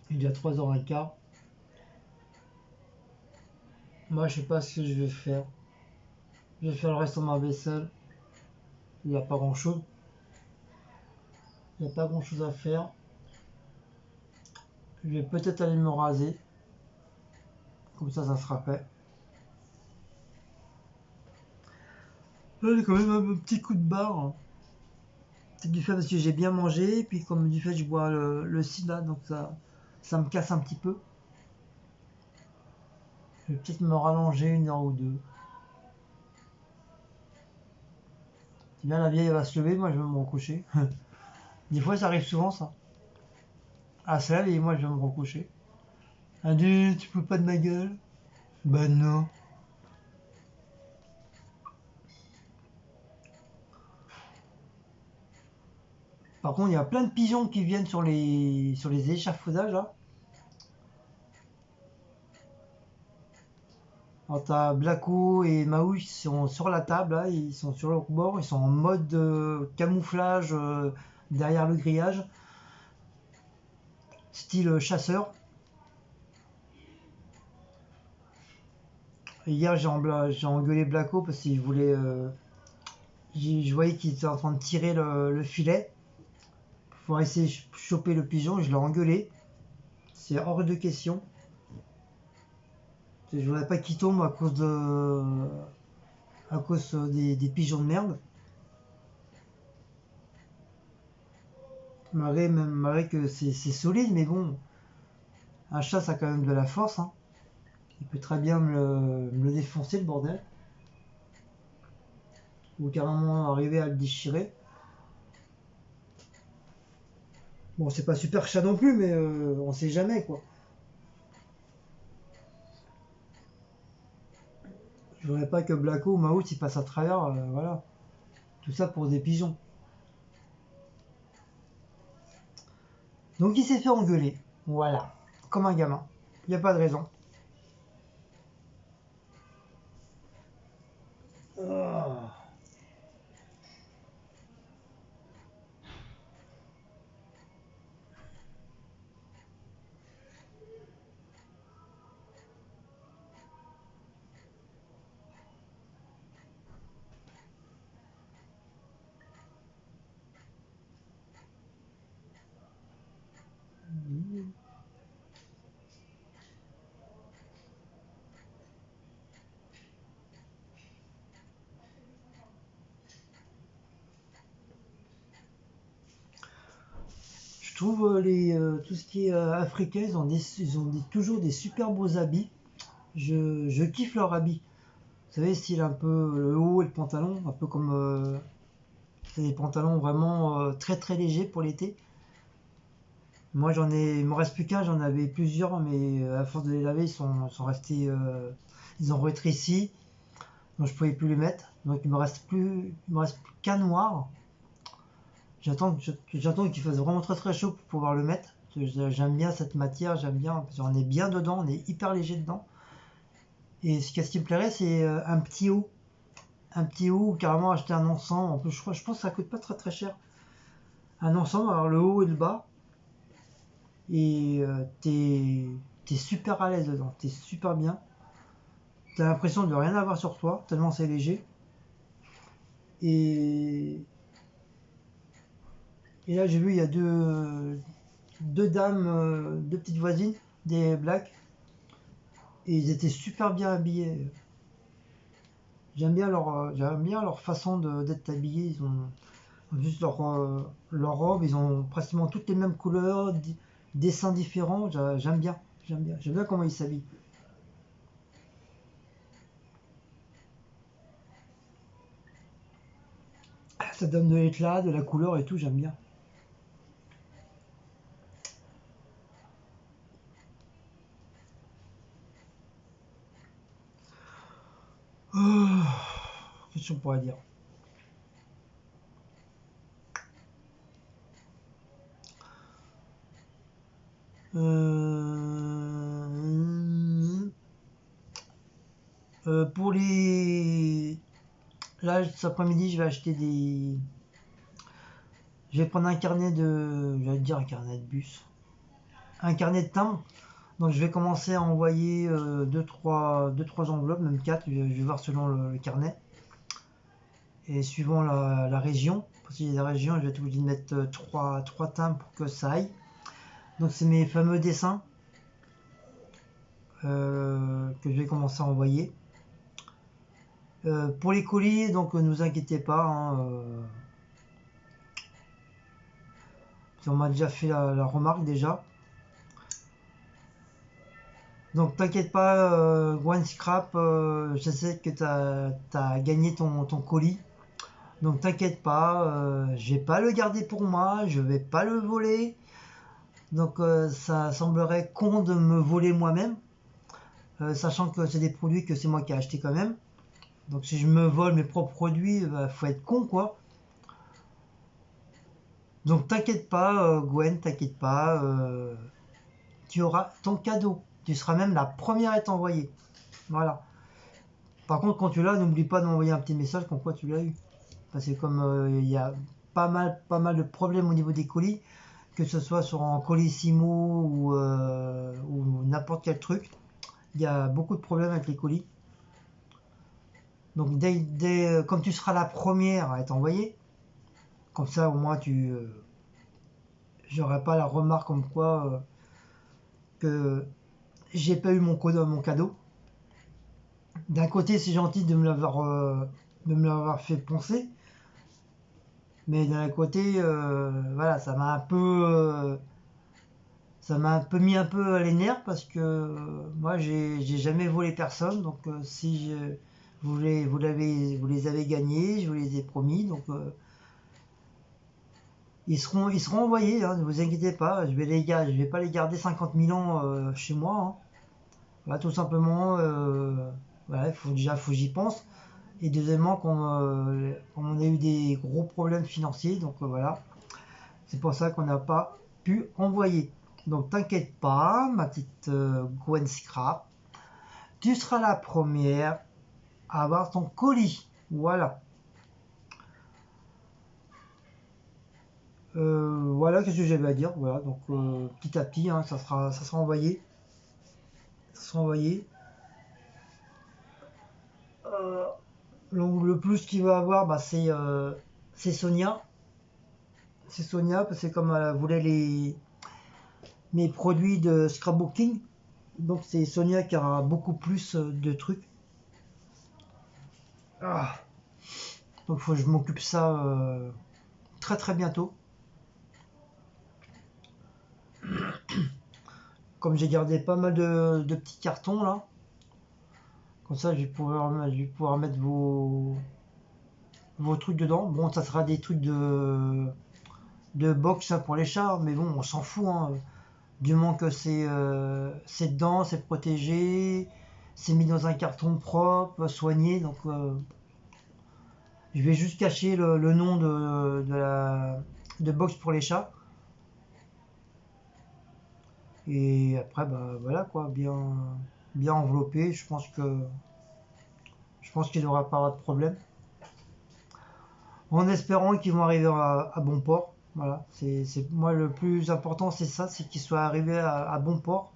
Il est déjà 3h15. Moi, je sais pas ce que je vais faire. Je vais faire le reste de ma vaisselle. Il n'y a pas grand chose. Il n'y a pas grand chose à faire. Je vais peut-être aller me raser. Comme ça sera fait. Là, j'ai quand même un petit coup de barre, hein. C'est du fait parce que j'ai bien mangé. Et puis comme du fait je bois le sida. Donc ça me casse un petit peu. Je vais peut-être me rallonger 1 heure ou deux. C'est bien, la vieille va se lever. Moi je vais me recoucher. Des fois ça arrive souvent ça. Ah, c'est la et moi je vais me recoucher. Adulte, tu peux pas de ma gueule? Bah non. Par contre, il y a plein de pigeons qui viennent sur les échafaudages là. Alors t'as Blacko et Mahou qui sont sur la table là, ils sont sur leur bord, ils sont en mode camouflage derrière le grillage, style chasseur. Et hier j'ai engueulé Blacko parce qu'il voulait. Je voyais qu'il était en train de tirer le filet pour essayer de choper le pigeon, je l'ai engueulé. C'est hors de question. Je voudrais pas qu'il tombe à cause des pigeons de merde. Malgré que c'est solide, mais bon, un chat ça a quand même de la force, hein. Il peut très bien me le défoncer le bordel. Ou carrément arriver à le déchirer. Bon, c'est pas super chat non plus, mais on sait jamais quoi. Je voudrais pas que Blacko ou Maout il passe à travers, voilà. Tout ça pour des pigeons. Donc il s'est fait engueuler. Voilà. Comme un gamin. Il n'y a pas de raison. Oh. Je trouve tout ce qui est africain, toujours des super beaux habits. Je kiffe leurs habits. Vous savez, style un peu le haut et le pantalon, un peu comme c'est des pantalons vraiment très très légers pour l'été. Moi il m'en reste plus qu'un, j'en avais plusieurs, mais à force de les laver, sont restés, ils ont rétréci, donc je pouvais plus les mettre. Donc il me reste plus qu'un noir. J'attends qu'il fasse vraiment très très chaud pour pouvoir le mettre. J'aime bien cette matière, j'aime bien, parce qu'on est bien dedans, on est hyper léger dedans. Et ce qui me plairait, c'est un petit haut ou carrément acheter un ensemble. En plus, je pense que ça coûte pas très très cher. Un ensemble, alors le haut et le bas. Et t'es super à l'aise dedans, t'es super bien. T'as l'impression de rien avoir sur toi, tellement c'est léger. Et, et là, j'ai vu, il y a deux dames, deux petites voisines, des blacks. Et ils étaient super bien habillés. J'aime bien leur façon d'être habillés. Ils ont juste leur robe, ils ont pratiquement toutes les mêmes couleurs, dessins différents. J'aime bien, j'aime bien comment ils s'habillent. Ça donne de l'éclat, de la couleur et tout, j'aime bien. Oh, qu'est-ce qu'on pourrait dire? pour les... Là, cet après-midi, je vais acheter des... Je vais prendre un carnet de... J'allais dire un carnet de bus. Un carnet de timbres. Donc je vais commencer à envoyer 2-3 enveloppes, même 4, je vais voir selon le carnet. Et suivant la région, parce qu'il y a des régions, je vais être obligé de mettre 3 timbres pour que ça aille. Donc c'est mes fameux dessins que je vais commencer à envoyer. Pour les colis, donc ne vous inquiétez pas, hein, on m'a déjà fait la remarque déjà. Donc t'inquiète pas, One Scrap, je sais que tu as gagné ton colis. Donc t'inquiète pas, je vais pas le garder pour moi, je vais pas le voler. Donc ça semblerait con de me voler moi-même, sachant que c'est des produits que c'est moi qui ai acheté quand même. Donc si je me vole mes propres produits, faut être con quoi. Donc t'inquiète pas, Gwen, t'inquiète pas, tu auras ton cadeau. Tu seras même la première à être envoyée. Voilà. Par contre, quand tu l'as, n'oublie pas de m'envoyer un petit message comme quoi tu l'as eu. Parce que comme il y a pas mal de problèmes au niveau des colis, que ce soit sur un Colissimo ou n'importe quel truc, il y a beaucoup de problèmes avec les colis. Donc comme tu seras la première à être envoyée, comme ça au moins j'aurai pas la remarque comme quoi que j'ai pas eu mon cadeau. D'un côté, c'est gentil de me l'avoir fait poncer, mais d'un côté, voilà, ça m'a un peu mis un peu à les nerfs parce que moi, j'ai jamais volé personne, donc si vous les avez gagnés, je vous les ai promis, donc ils seront envoyés, hein, ne vous inquiétez pas, je vais pas les garder 50 000 ans chez moi, hein. Voilà, tout simplement, voilà, faut que j'y pense. Et deuxièmement, comme on a eu des gros problèmes financiers, donc voilà, c'est pour ça qu'on n'a pas pu envoyer. Donc t'inquiète pas, ma petite Gwen Scrap, tu seras la première à avoir ton colis. Voilà. Voilà, qu'est-ce que j'avais à dire. Voilà, donc petit à petit, hein, ça sera envoyé. Ça sera envoyé. Donc, le plus qu'il va avoir, bah, c'est Sonia. C'est Sonia, parce que comme elle voulait mes produits de scrapbooking, donc c'est Sonia qui aura beaucoup plus de trucs. Ah. Donc faut que je m'occupe ça très très bientôt. Comme j'ai gardé pas mal de petits cartons là, comme ça je vais pouvoir mettre vos trucs dedans. Bon, ça sera des trucs de box hein, pour les chats, mais bon, on s'en fout, hein. Du moment que c'est dedans, c'est protégé, c'est mis dans un carton propre, soigné, donc je vais juste cacher le nom de box pour les chats. Et après, bah voilà quoi, bien enveloppé. Je pense qu'il n'y aura pas de problème. En espérant qu'ils vont arriver à bon port. Voilà, moi le plus important c'est ça, c'est qu'ils soient arrivés à bon port.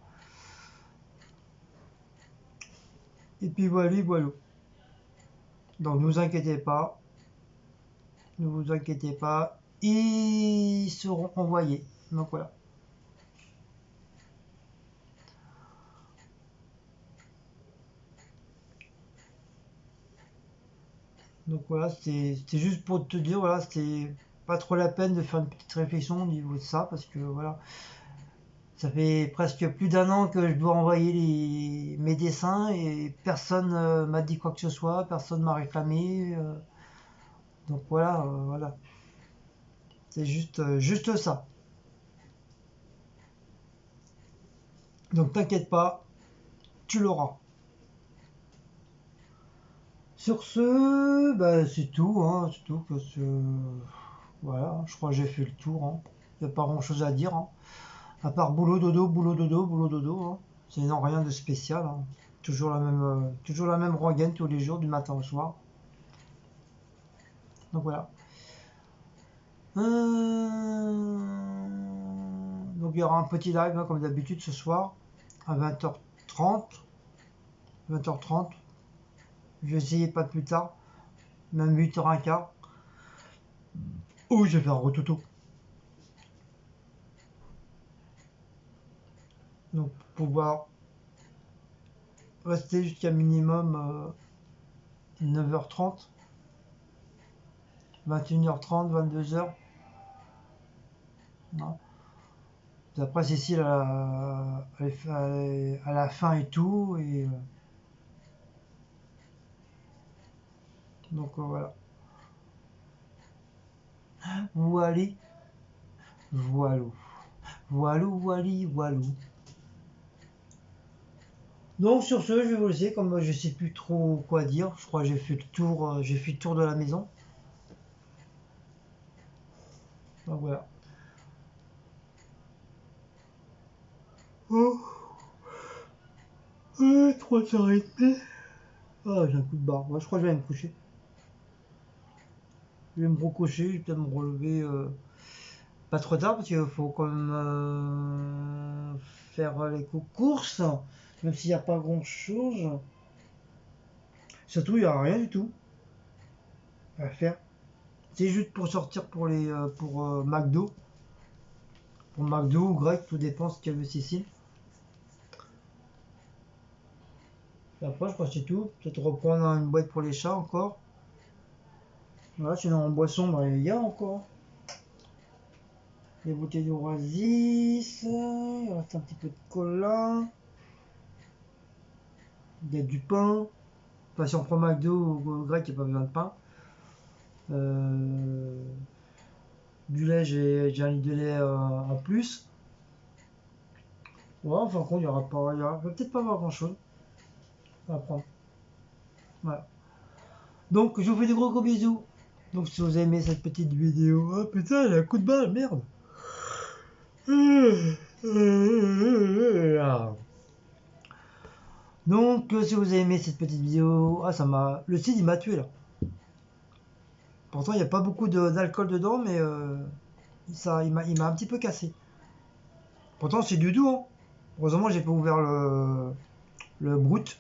Et puis voilà, voilà. Donc ne vous inquiétez pas, ne vous inquiétez pas, ils seront envoyés. Donc voilà. Donc voilà, c'était juste pour te dire, voilà, c'était pas trop la peine de faire une petite réflexion au niveau de ça, parce que voilà, ça fait presque plus d'un an que je dois envoyer mes dessins et personne m'a dit quoi que ce soit, personne m'a réclamé. Donc voilà, voilà, c'est juste ça. Donc t'inquiète pas, tu l'auras. Sur ce, bah, c'est tout, hein, c'est tout. Voilà, je crois que j'ai fait le tour, hein. Il n'y a pas grand chose à dire, hein. À part boulot, dodo, boulot, dodo, boulot, dodo, hein. Sinon rien de spécial, hein. toujours la même rengaine tous les jours, du matin au soir. Donc voilà. Donc il y aura un petit live hein, comme d'habitude ce soir à 20h30. 20h30. Je vais essayer pas plus tard, même 8h15. Oh, je vais faire un rototo. Donc pour pouvoir rester jusqu'à minimum 9h30, 21h30, 22h. Non. Après Cécile à la fin et tout. Et donc voilà. Voilà. Voilou. Voilou, voili, voilou. Donc sur ce, je vais vous laisser, comme je sais plus trop quoi dire. Je crois que j'ai fait le tour, de la maison. Donc voilà. Oh, 3h30. Ah, j'ai un coup de barre. Ouais, je crois que je vais aller me coucher. Je vais me recoucher, je vais peut-être me relever pas trop tard parce qu'il faut quand même faire les courses, même s'il n'y a pas grand-chose. Surtout, il n'y a rien du tout à faire. C'est juste pour sortir pour McDo. Pour McDo ou grec, tout dépend ce qu'elle veut Cécile. Et après, je crois que c'est tout. Peut-être reprendre une boîte pour les chats encore. Voilà, sinon en boisson, bah, il y a encore. Des bouteilles d'Oasis. Il reste un petit peu de cola. Il y a du pain. Enfin, si on prend McDo ou grec, il n'y a pas besoin de pain. Du lait, j'ai un litre de lait en plus. Ouais, enfin, il y aura pas, va peut-être pas avoir grand-chose à prendre. Voilà. Donc, je vous fais des gros bisous. Donc, si vous avez aimé cette petite vidéo, oh putain, il a un coup de balle, merde. Donc, si vous avez aimé cette petite vidéo, ah, le site il m'a tué là. Pourtant, il n'y a pas beaucoup d'alcool dedans, mais il m'a un petit peu cassé. Pourtant, c'est du doux, hein. Heureusement, j'ai pas ouvert le brut.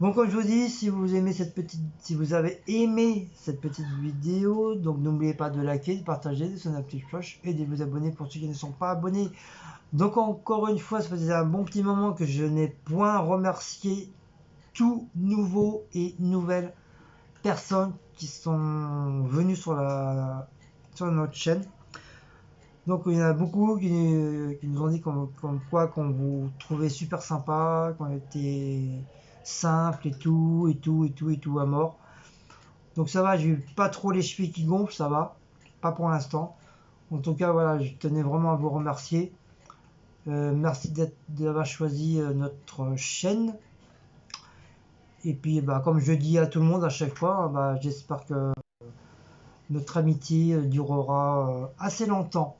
Bon, comme je vous dis, si vous avez aimé cette petite vidéo, donc n'oubliez pas de liker, de partager, de sonner la petite cloche et de vous abonner pour ceux qui ne sont pas abonnés. Donc encore une fois, ça faisait un bon petit moment que je n'ai point remercié tout nouveau et nouvelles personnes qui sont venues sur notre chaîne. Donc il y en a beaucoup qui nous ont dit comme quoi qu'on vous trouvait super sympa, qu'on était simple et tout, et tout, et tout, et tout à mort. Donc ça va, j'ai eu pas trop les chevilles qui gonflent, ça va, pas pour l'instant. En tout cas, voilà, je tenais vraiment à vous remercier. Merci d'avoir choisi notre chaîne. Et puis, bah, comme je dis à tout le monde à chaque fois, bah, j'espère que notre amitié durera assez longtemps.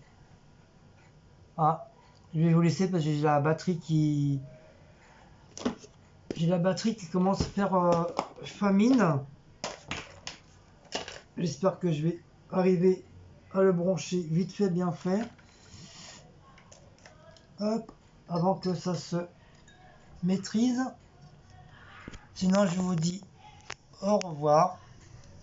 Ah, je vais vous laisser parce que j'ai la batterie qui commence à faire famine. J'espère que je vais arriver à le brancher vite fait, bien fait. Hop, avant que ça se maîtrise. Sinon, je vous dis au revoir.